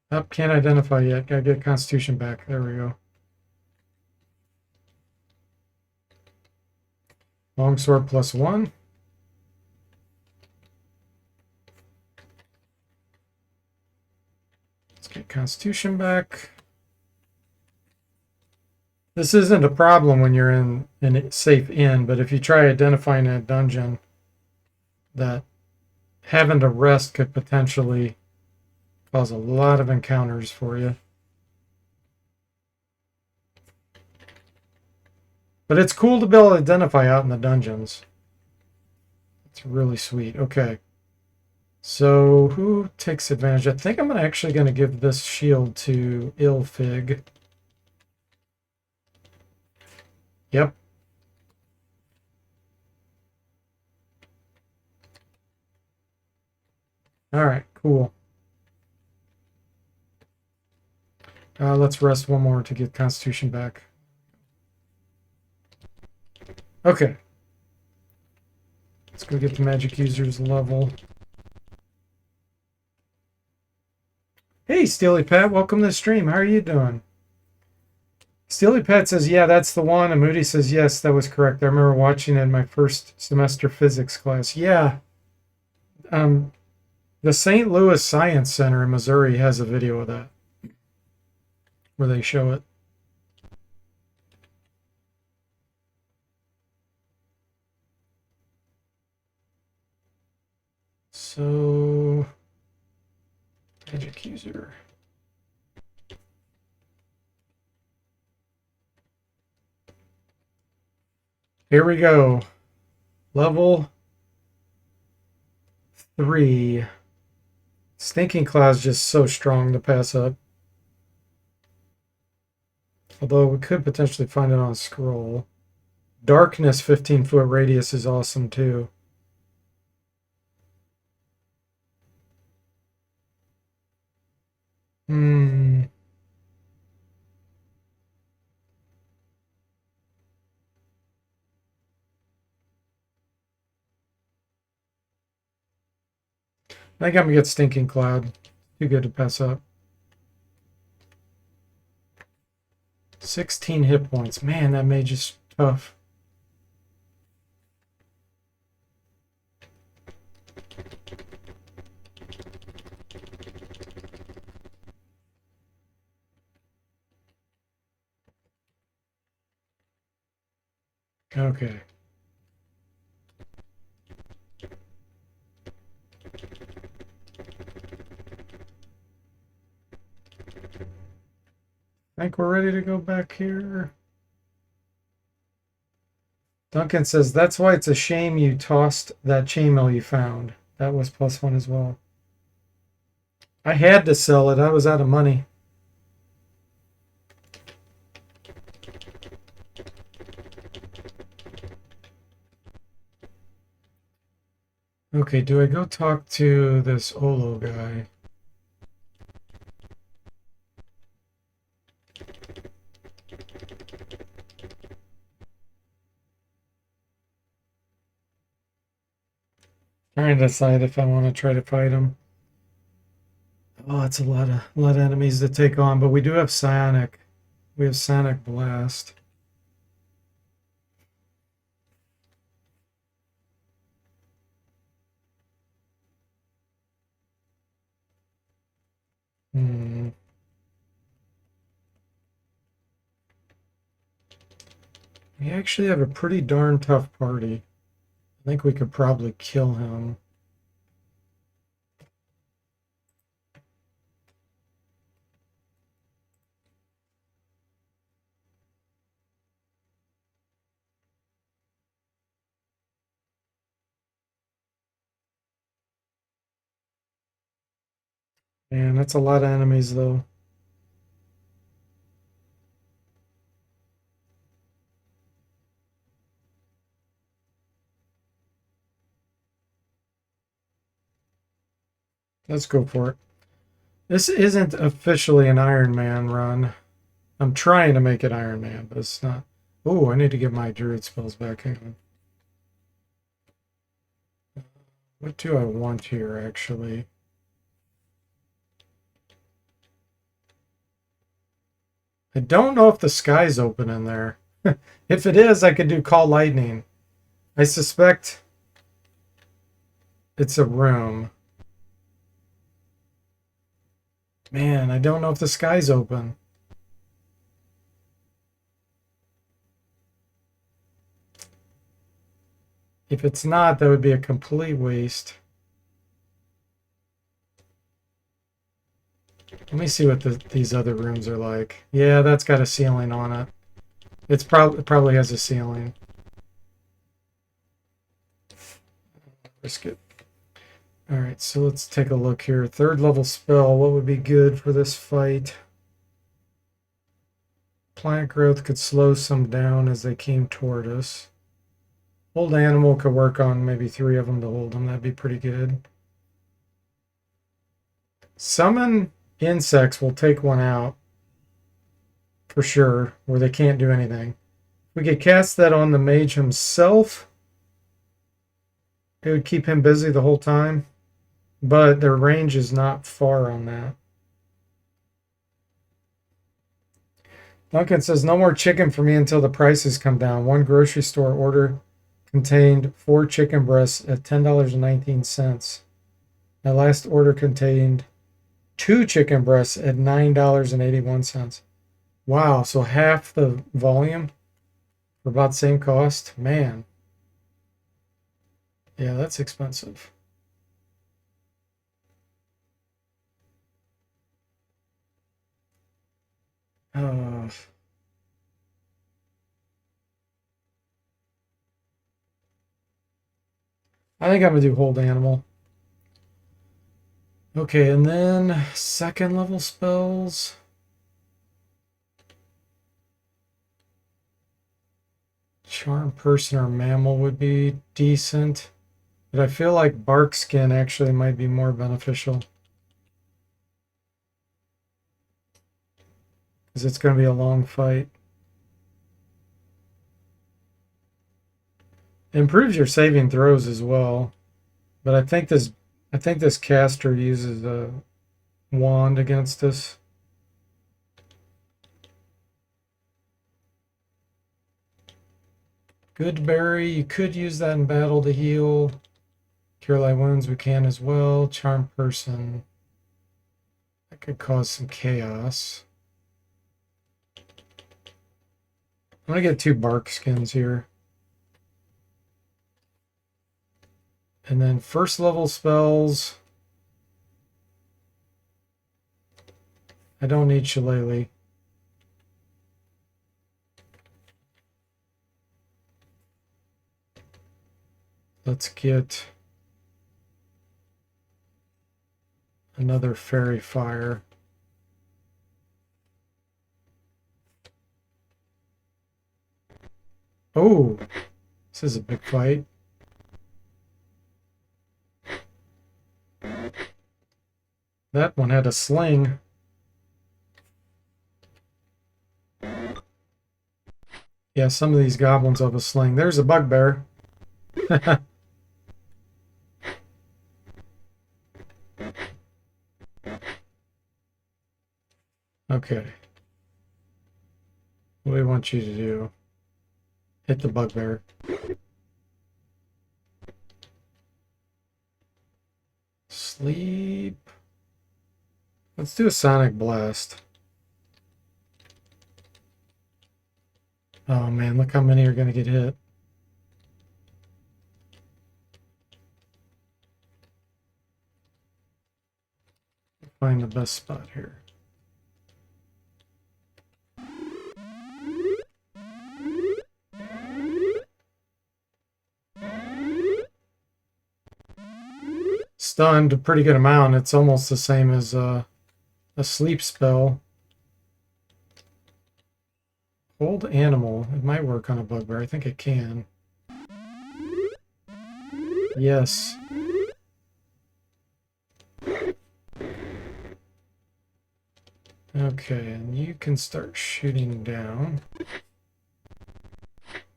Up, can't identify yet. Gotta get Constitution back. There we go. Longsword +1. Let's get Constitution back. This isn't a problem when you're in a safe inn, but if you try identifying a dungeon, that having to rest could potentially cause a lot of encounters for you. But it's cool to be able to identify out in the dungeons. It's really sweet. Okay. So who takes advantage? I think I'm actually going to give this shield to Ilfig. Yep. All right, cool. Let's rest one more to get Constitution back. Okay. Let's go get the magic user's level. Hey, Steely Pat, welcome to the stream. How are you doing? Steely Pat says, yeah, that's the one. And Moody says, yes, that was correct. I remember watching it in my first semester physics class. Yeah. The St. Louis Science Center in Missouri has a video of that where they show it. So, magic user. Here we go. Level 3. Stinking Cloud's just so strong to pass up. Although we could potentially find it on a scroll. Darkness 15-foot radius is awesome too. I think I'm gonna get Stinking Cloud. Too good to pass up. 16 hit points. Man, that mage is tough. Okay. I think we're ready to go back here. Duncan says, that's why it's a shame you tossed that chainmail you found. That was +1 as well. I had to sell it. I was out of money. Okay, do I go talk to this Olo guy? Trying to decide if I want to try to fight him. Oh, it's a lot of enemies to take on, but we do have Psionic. We have Psionic Blast. We actually have a pretty darn tough party. I think we could probably kill him. Man, that's a lot of enemies, though. Let's go for it. This isn't officially an Iron Man run. I'm trying to make it Iron Man, but it's not. Oh, I need to get my Druid spells back. Hang on. What do I want here, actually? I don't know if the sky's open in there. If it is, I could do Call Lightning. I suspect it's a room. Man, I don't know if the sky's open. If it's not, that would be a complete waste. Let me see what these other rooms are like. Yeah, that's got a ceiling on it. It probably has a ceiling. Risk it. All right, so let's take a look here. Third level spell. What would be good for this fight? Plant growth could slow some down as they came toward us. Hold animal could work on maybe 3 of them to hold them. That'd be pretty good. Summon insects will take one out for sure, where they can't do anything. We could cast that on the mage himself. It would keep him busy the whole time, but their range is not far on that. Duncan says, no more chicken for me until the prices come down. One grocery store order contained 4 chicken breasts at $10.19. My last order contained 2 chicken breasts at $9.81. Wow, so half the volume for about the same cost? Man. Yeah, that's expensive. I think I'm going to do hold animal. Okay, and then second level spells. Charm person or mammal would be decent. But I feel like bark skin actually might be more beneficial. Because it's going to be a long fight. It improves your saving throws as well. But I think this caster uses a wand against us. Good berry, you could use that in battle to heal. Cure light wounds, we can as well. Charm person. That could cause some chaos. I'm gonna get 2 bark skins here. And then first level spells. I don't need Shillelagh. Let's get another fairy fire. Oh, this is a big fight. That one had a sling. Yeah, some of these goblins have a sling. There's a bugbear. Okay. What do we want you to do? Hit the bugbear. Sleep. Let's do a sonic blast. Oh man, look how many are going to get hit. Find the best spot here. Stunned a pretty good amount. It's almost the same as a sleep spell. Hold animal. It might work on a bugbear. I think it can. Yes. Okay, and you can start shooting down.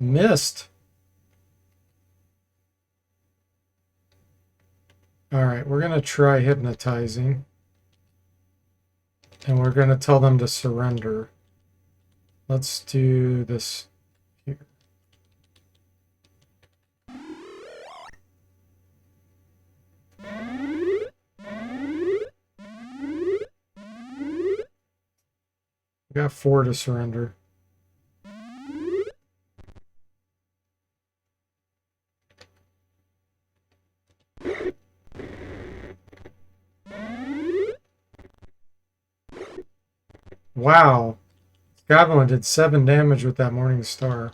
Missed. Alright, we're going to try hypnotizing. And we're going to tell them to surrender. Let's do this here. We got 4 to surrender. Wow. Goblin did 7 damage with that Morning Star.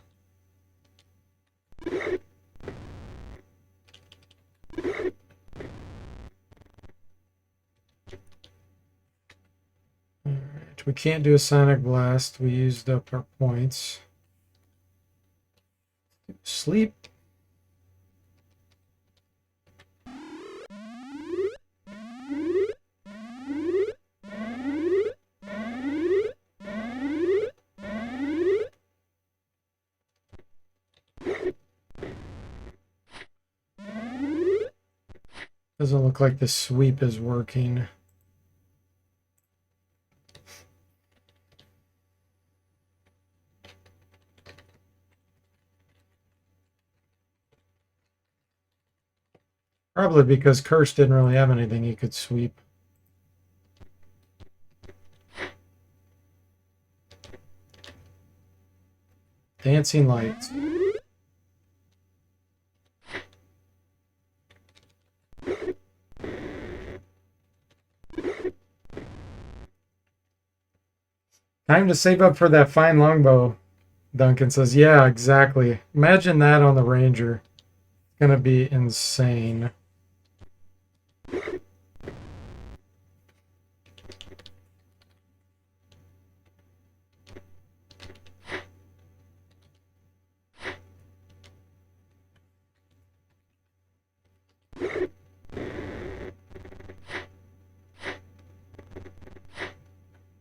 Alright, we can't do a Sonic Blast. We used up our points. Sleep. Doesn't look like the sweep is working. Probably because Curse didn't really have anything he could sweep. Dancing lights. Time to save up for that fine longbow, Duncan says. Yeah, exactly. Imagine that on the Ranger. It's gonna be insane.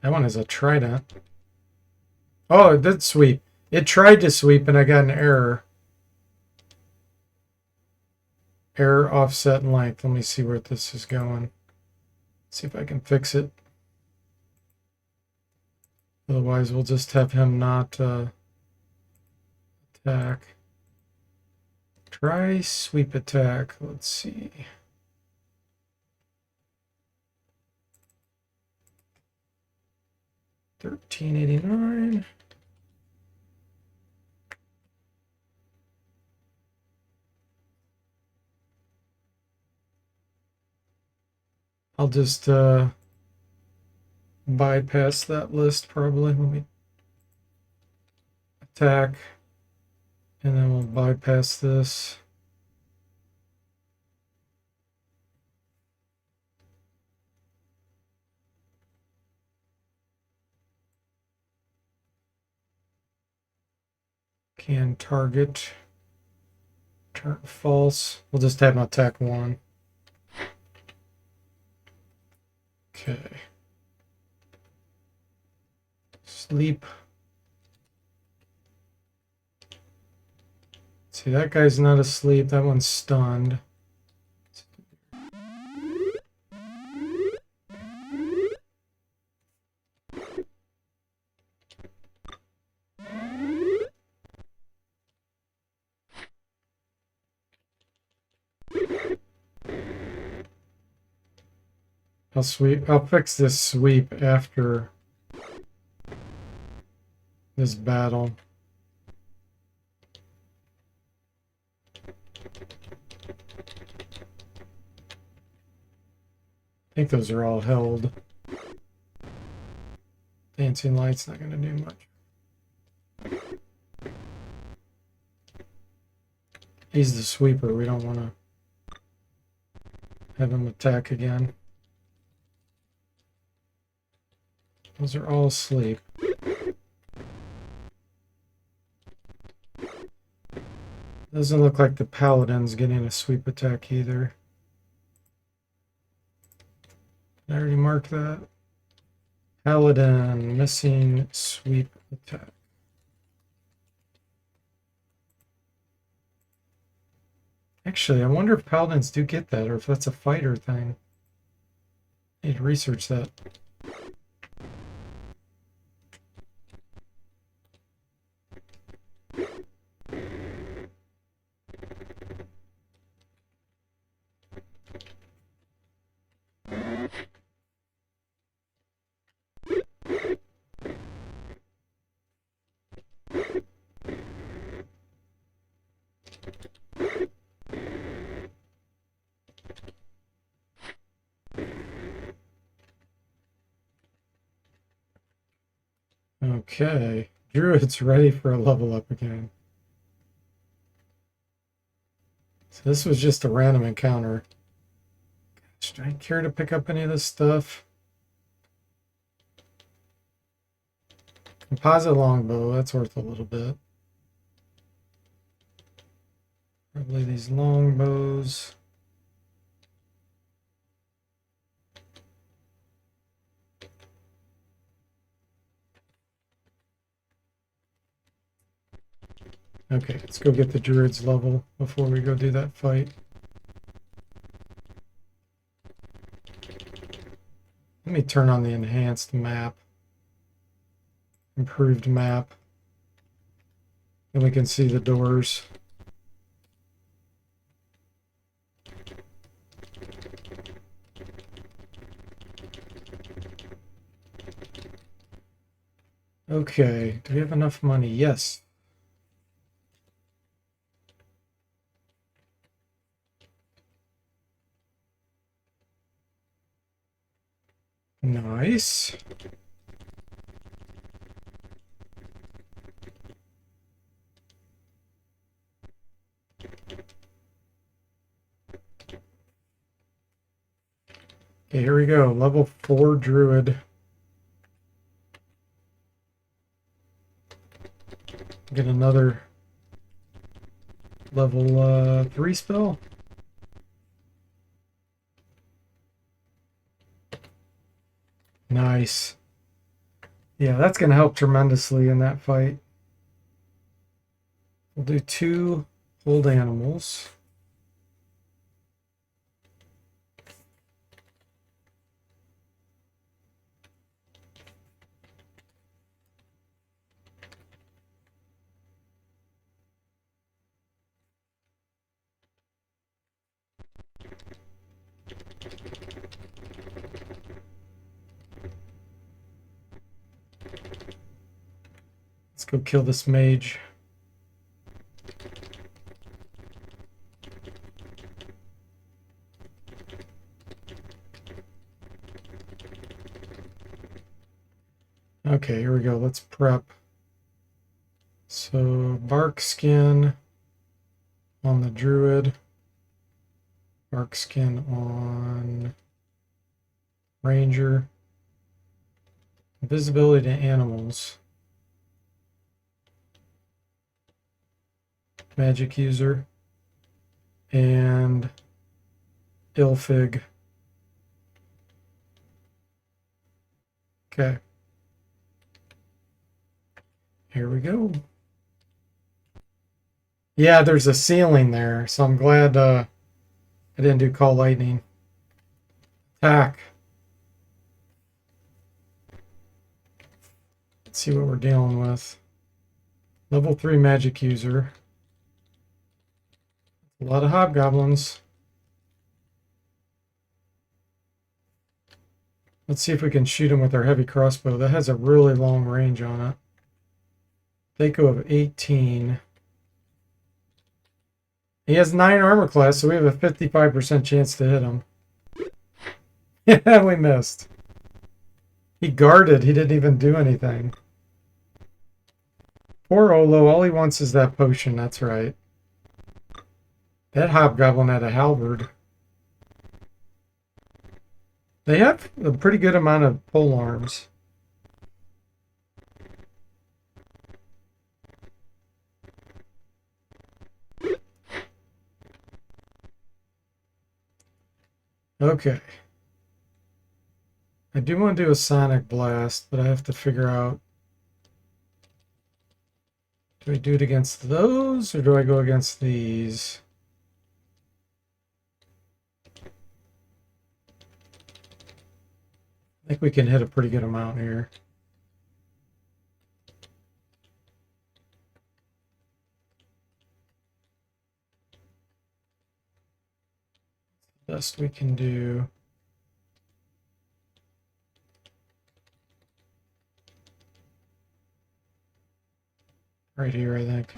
That one is a trident. Oh, it did sweep. It tried to sweep and I got an error. Error, offset, and length. Let me see where this is going. See if I can fix it. Otherwise, we'll just have him not attack. Try sweep attack. Let's see. $13.89. I'll just bypass that list probably. Let me attack, and then we'll bypass this. Can target. Turn false. We'll just have him attack 1. Okay. Sleep. See, that guy's not asleep. That one's stunned. I'll fix this sweep after this battle. I think those are all held. Dancing light's not going to do much. He's the sweeper. We don't want to have him attack again. Those are all asleep. Doesn't look like the paladin's getting a sweep attack either. Did I already mark that? Paladin missing sweep attack. Actually, I wonder if paladins do get that or if that's a fighter thing. Need to research that. Okay, Druid's ready for a level up again. So this was just a random encounter. Gosh, do I care to pick up any of this stuff? Composite longbow, that's worth a little bit. Probably these longbows. Okay, let's go get the druid's level before we go do that fight. Let me turn on the enhanced map. Improved map. And we can see the doors. Okay, do we have enough money? Yes. Nice. Okay, here we go. Level 4 druid. Get another level 3 spell. Nice. Yeah, that's going to help tremendously in that fight. We'll do 2 old animals. Let's go kill this mage. Okay, here we go. Let's prep. So bark skin on the druid. Bark skin on ranger. Invisibility to animals. Magic user. And Ilfig. Okay. Here we go. Yeah, there's a ceiling there, so I'm glad I didn't do call lightning. Attack. Let's see what we're dealing with. Level 3 magic user. A lot of hobgoblins. Let's see if we can shoot him with our heavy crossbow. That has a really long range on it. Deco of 18. He has 9 armor class, so we have a 55% chance to hit him. Yeah, we missed. He guarded. He didn't even do anything. Poor Olo. All he wants is that potion. That's right. That hobgoblin had a halberd. They have a pretty good amount of pole arms. Okay. I do want to do a sonic blast, but I have to figure out, do I do it against those or do I go against these? I think we can hit a pretty good amount here. Best we can do. Right here, I think.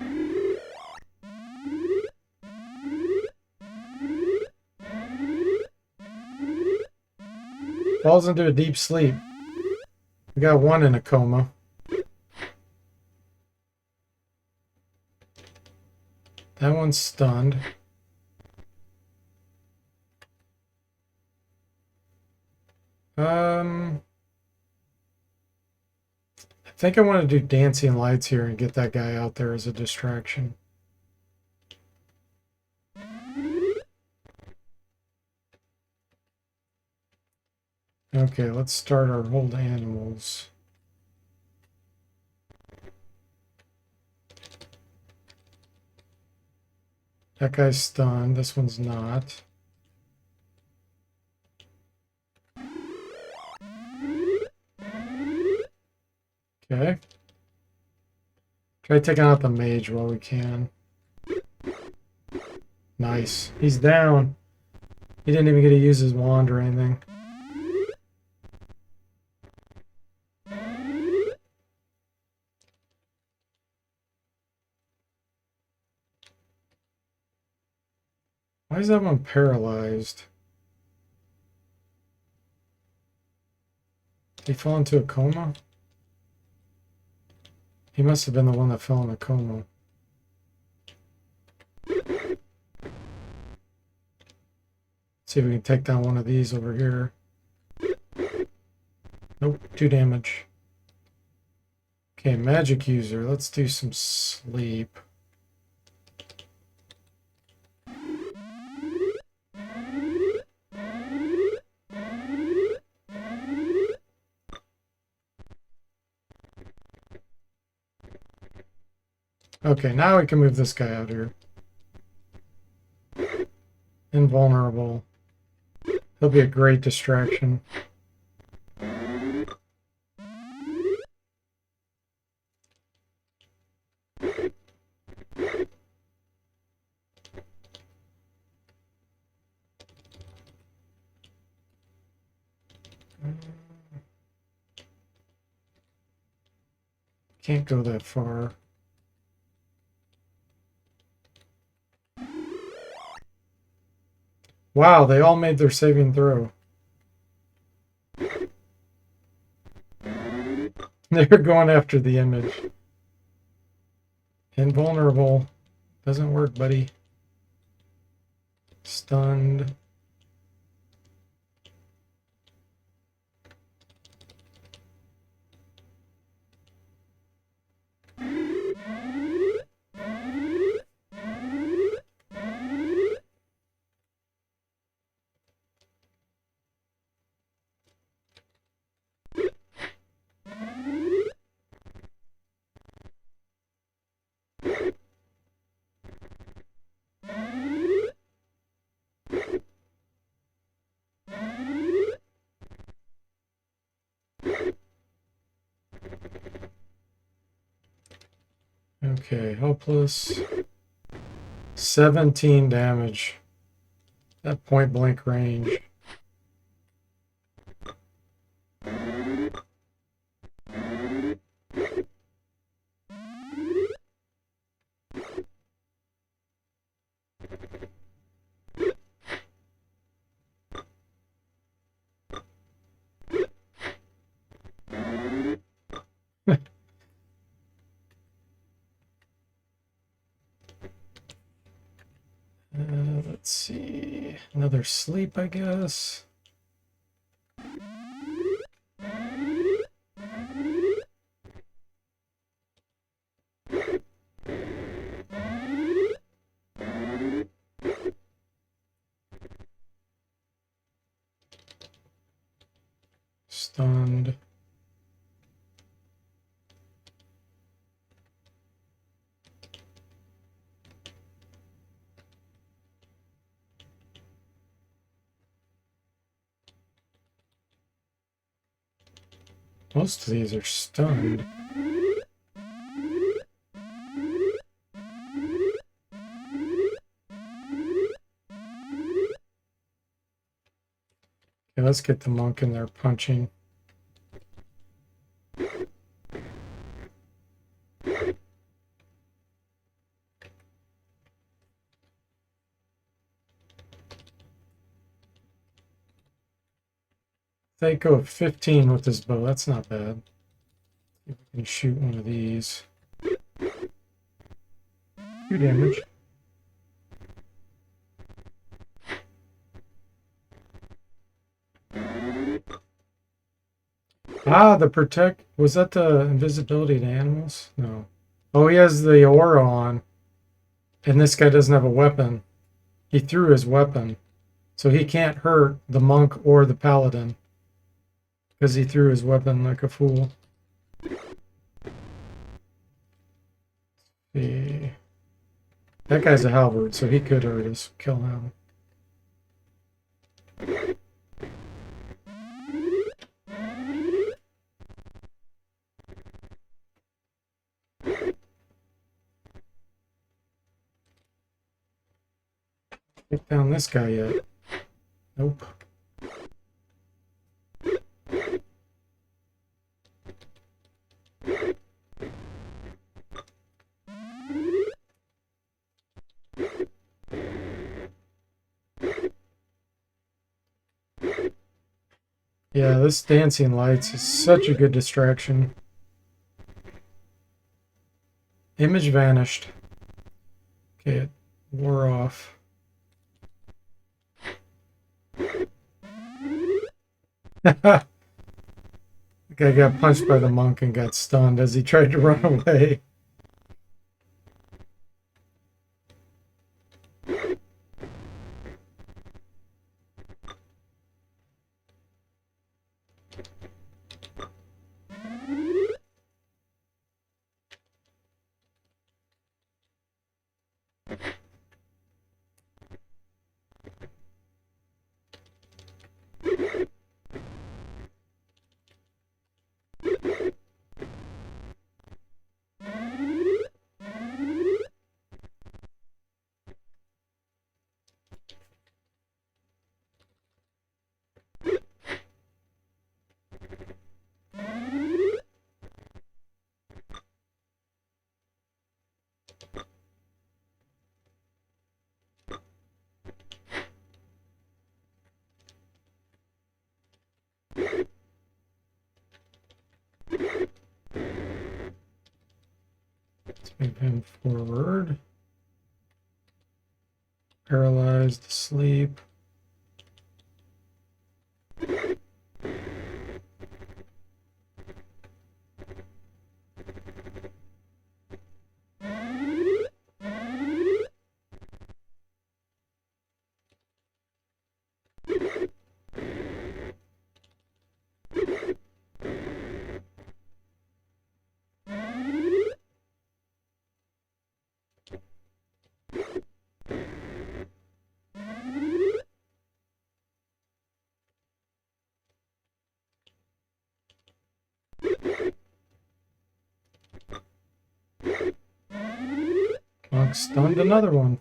Falls into a deep sleep. We got one in a coma. That one's stunned. I think I want to do dancing lights here and get that guy out there as a distraction. Okay, let's start our hold animals. That guy's stunned. This one's not. Okay. Try taking out the mage while we can. Nice. He's down. He didn't even get to use his wand or anything. Why is that one paralyzed? Did he fall into a coma? He must have been the one that fell in a coma. See if we can take down one of these over here. Nope, 2 damage. Okay, magic user. Let's do some sleep. Okay, now we can move this guy out here. Invulnerable. He'll be a great distraction. Can't go that far. Wow, they all made their saving throw. They're going after the image. Invulnerable. Doesn't work, buddy. Stunned. Okay, helpless. 17 damage. At point blank range. Let's see. Another sleep, I guess. Stunned. Most of these are stunned. Okay, let's get the monk in there punching. They go at 15 with his bow. That's not bad. See if we can shoot one of these. 2 damage. Ah, the protect. Was that the invisibility to animals? No. Oh, he has the aura on. And this guy doesn't have a weapon. He threw his weapon. So he can't hurt the monk or the paladin. Because he threw his weapon like a fool. See. That guy's a halberd, so he could hurt us. Kill him. Take down this guy yet. Nope. Yeah, this dancing lights is such a good distraction. Image vanished. Okay, it wore off. The guy got punched by the monk and got stunned as he tried to run away. Move forward. Paralyzed, asleep. Monk stunned another one.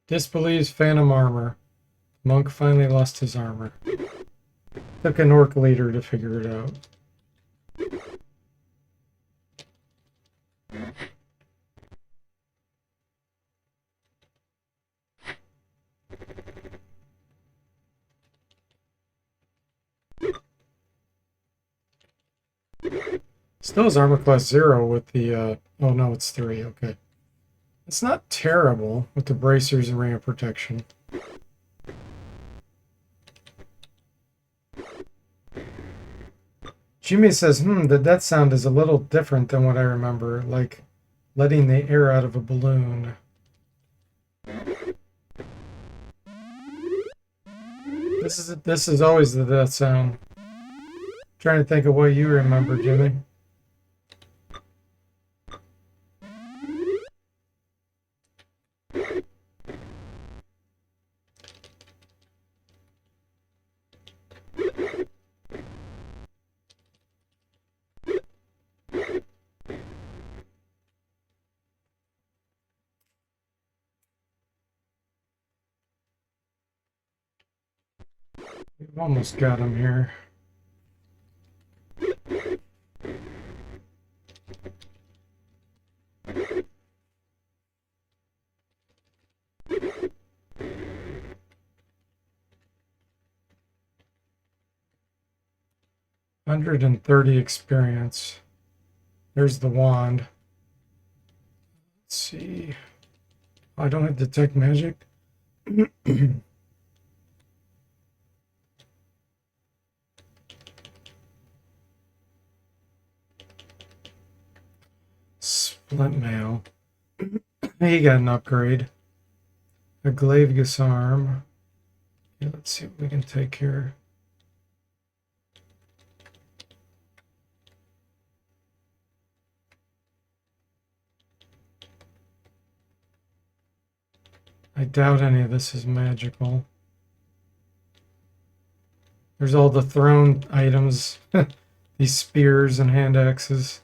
Disbelieves phantom armor. Monk finally lost his armor. Took an orc leader to figure it out. Still has armor class 0 with the, oh no, it's 3, okay. It's not terrible with the bracers and ring of protection. Jimmy says, the death sound is a little different than what I remember, like letting the air out of a balloon. This is always the death sound. Trying to think of what you remember, Jimmy. We've almost got him here. $130 experience. There's the wand. Let's see. I don't have detect magic. Splint mail. He got an upgrade. A Glavius arm. Okay, let's see what we can take here. I doubt any of this is magical. There's all the thrown items. These spears and hand axes.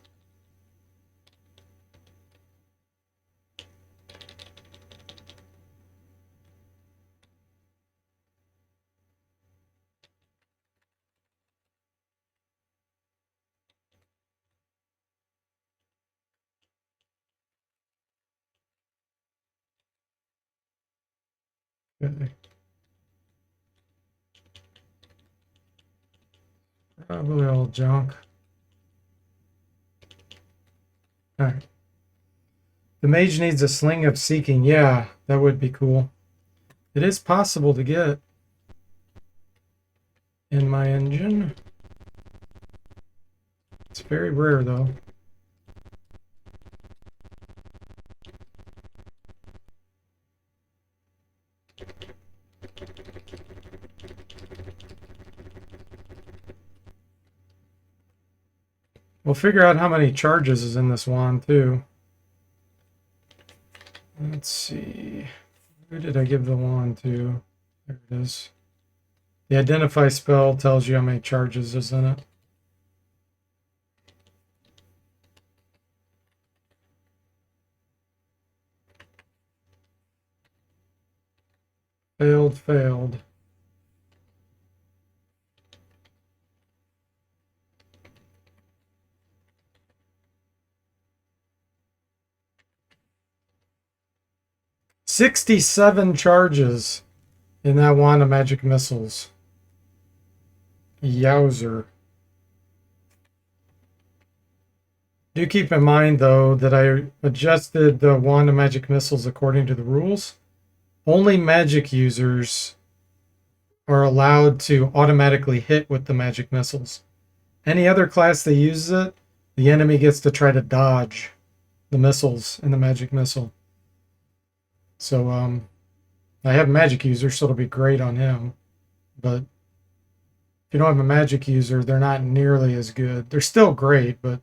Okay. Probably all junk. Alright. The mage needs a sling of seeking. Yeah, that would be cool. It is possible to get in my engine. It's very rare though. We'll figure out how many charges is in this wand too. Let's see. Who did I give the wand to? There it is. The identify spell tells you how many charges is in it. Failed. 67 charges in that wand of magic missiles. Yowzer. Do keep in mind, though, that I adjusted the wand of magic missiles according to the rules. Only magic users are allowed to automatically hit with the magic missiles. Any other class that uses it, the enemy gets to try to dodge the missiles in the magic missile. So I have a magic user, so it'll be great on him. But if you don't have a magic user, they're not nearly as good. They're still great, but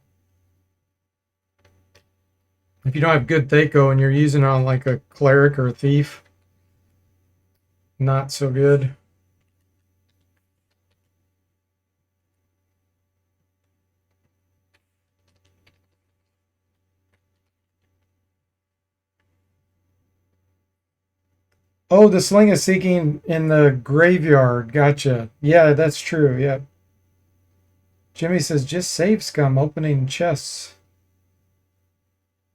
if you don't have good Thaco and you're using it on like a cleric or a thief, not so good. Oh, the sling is seeking in the graveyard. Gotcha. Yeah, that's true. Yeah. Jimmy says, just save scum opening chests.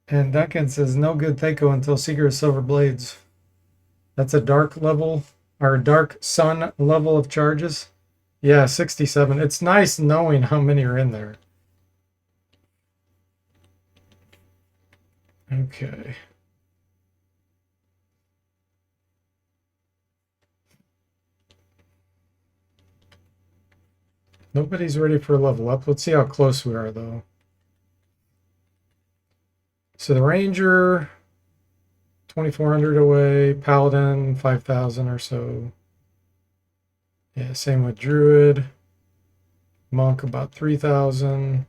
And Duncan says, no good Thaco until Seeker of Silver Blades. That's a dark level, or dark sun level of charges. Yeah, 67. It's nice knowing how many are in there. Okay. Nobody's ready for a level up. Let's see how close we are, though. So the Ranger, 2,400 away. Paladin, 5,000 or so. Yeah, same with Druid. Monk, about 3,000.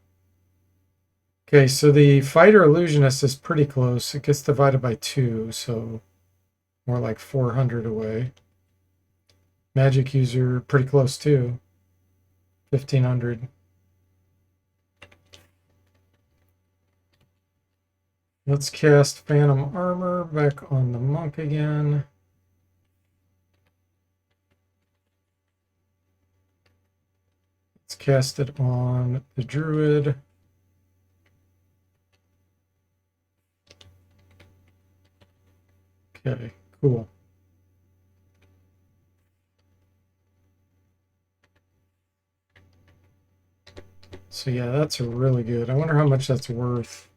Okay, so the Fighter Illusionist is pretty close. It gets divided by 2, so more like 400 away. Magic User, pretty close too. 1,500. Let's cast Phantom Armor back on the Monk again. Let's cast it on the Druid. Okay, cool. So yeah, that's really good. I wonder how much that's worth.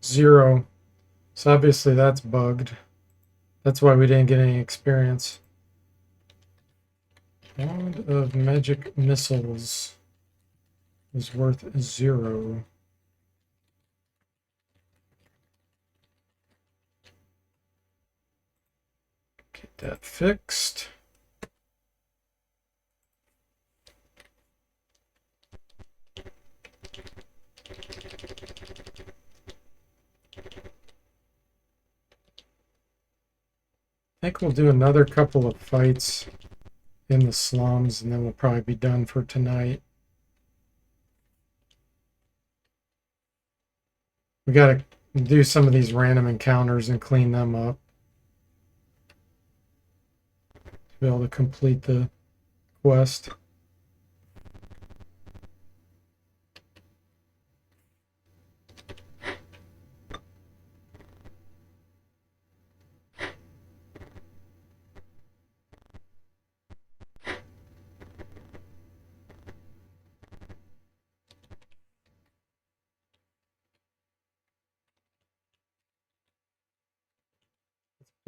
Zero. So obviously that's bugged. That's why we didn't get any experience. Wand of Magic Missiles is worth 0. Get that fixed. I think we'll do another couple of fights in the slums, and then we'll probably be done for tonight. We got to do some of these random encounters and clean them up to be able to complete the quest.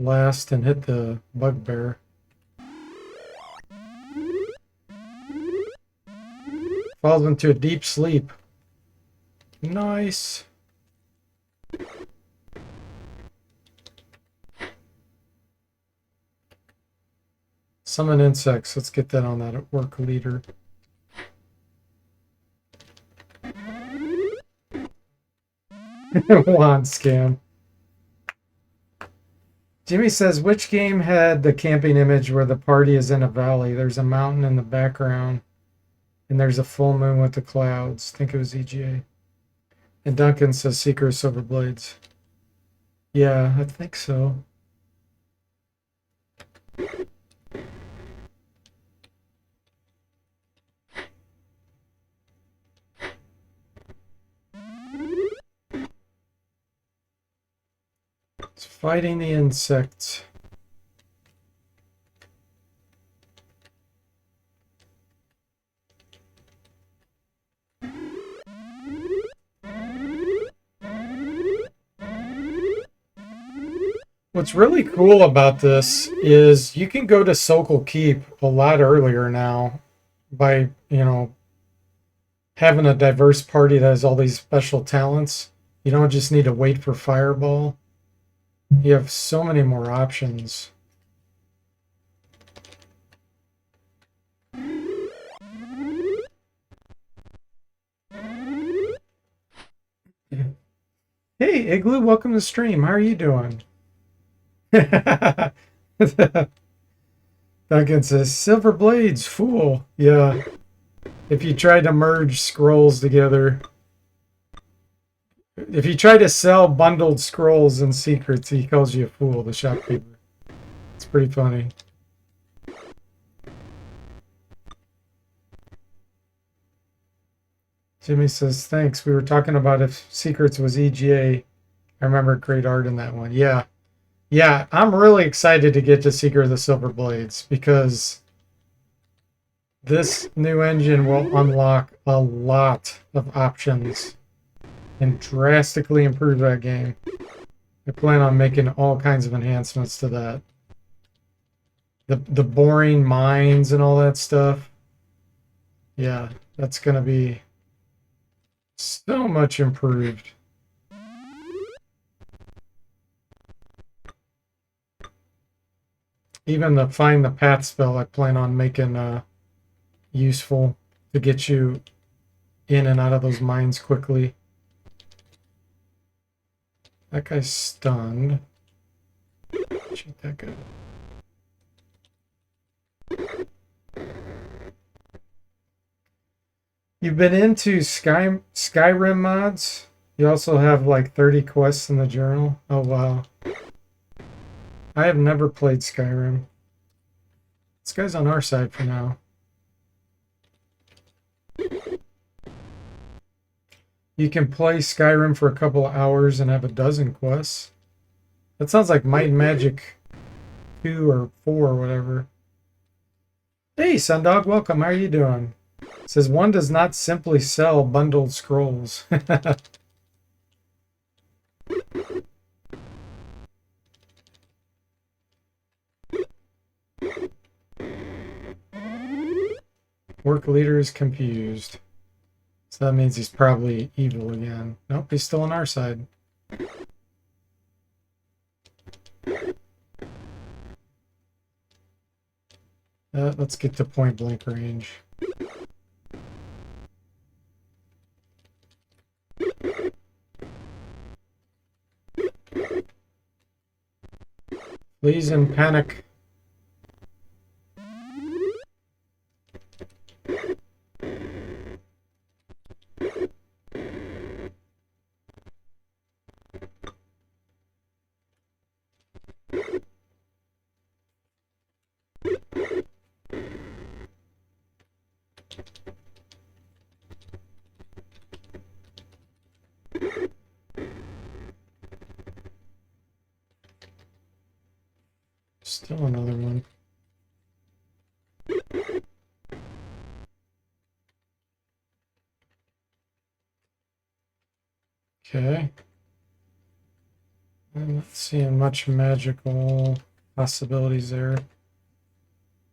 Blast and hit the bugbear. Falls into a deep sleep. Nice. Summon insects. Let's get that on that work leader. Wand scam. Jimmy says, which game had the camping image where the party is in a valley? There's a mountain in the background, and there's a full moon with the clouds. I think it was EGA. And Duncan says, Seeker of Silver Blades. Yeah, I think so. It's fighting the insects. What's really cool about this is you can go to Sokol Keep a lot earlier now by, having a diverse party that has all these special talents. You don't just need to wait for Fireball. You have so many more options. Hey, Igloo, welcome to the stream. How are you doing? Duncan says, Silver Blades, fool. Yeah. If you try to merge scrolls together. If you try to sell bundled scrolls and secrets, he calls you a fool, the shopkeeper. It's pretty funny. Jimmy says, thanks. We were talking about if secrets was EGA. I remember great art in that one. Yeah. Yeah, I'm really excited to get to Secret of the Silver Blades because this new engine will unlock a lot of options and drastically improve that game. I plan on making all kinds of enhancements to that. The boring mines and all that stuff. Yeah, that's going to be so much improved. Even the find the path spell I plan on making useful to get you in and out of those mines quickly. That guy's stunned. Shoot that guy. You've been into Skyrim mods? You also have like 30 quests in the journal? Oh, wow. I have never played Skyrim. This guy's on our side for now. You can play Skyrim for a couple of hours and have a dozen quests. That sounds like Might and Magic 2 or 4 or whatever. Hey, Sundog, welcome. How are you doing? It says one does not simply sell bundled scrolls. Work leader is confused. So that means he's probably evil again. Nope, he's still on our side. Let's get to point blank range. Please in panic. Still another one. Okay. I'm not seeing much magical possibilities there.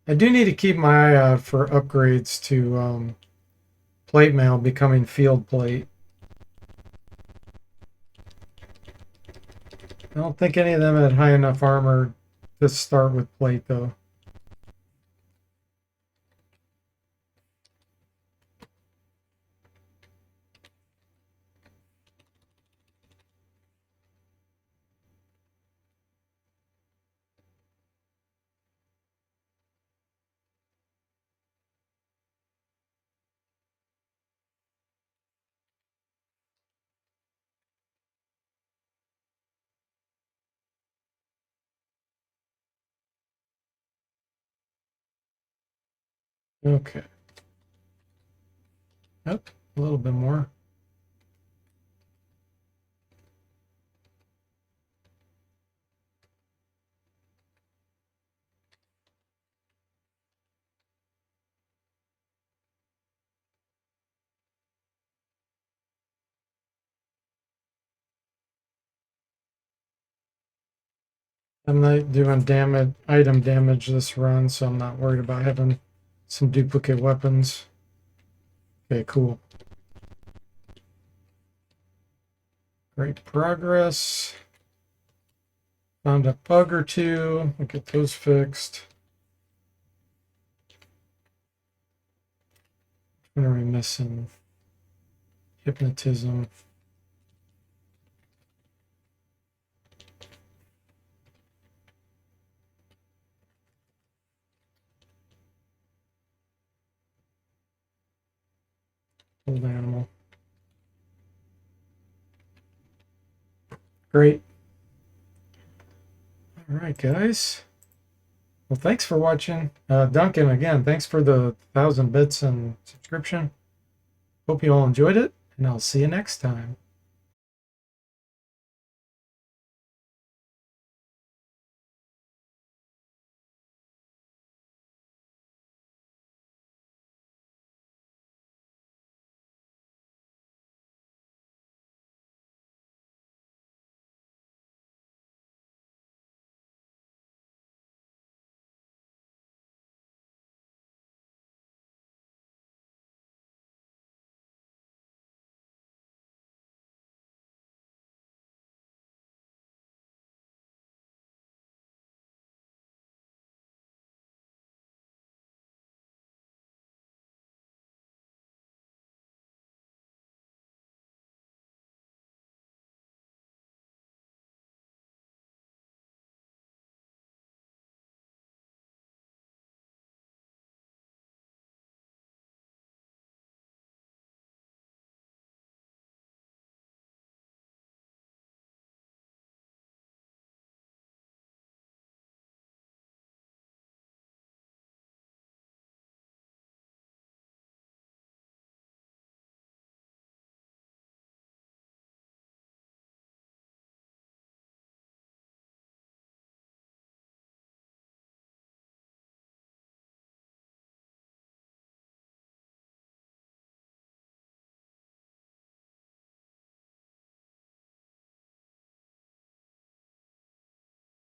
I do need to keep my eye out for upgrades to plate mail becoming field plate. I don't think any of them had high enough armor to start with plate, though. Okay. Up a little bit more. I'm not doing item damage this run, so I'm not worried about having some duplicate weapons. Okay, cool. Great progress. Found a bug or two. We'll get those fixed. What are we missing? Hypnotism. Old animal. Great. All right, guys. Well, thanks for watching. Duncan, again, thanks for the 1,000 bits and subscription. Hope you all enjoyed it, and I'll see you next time.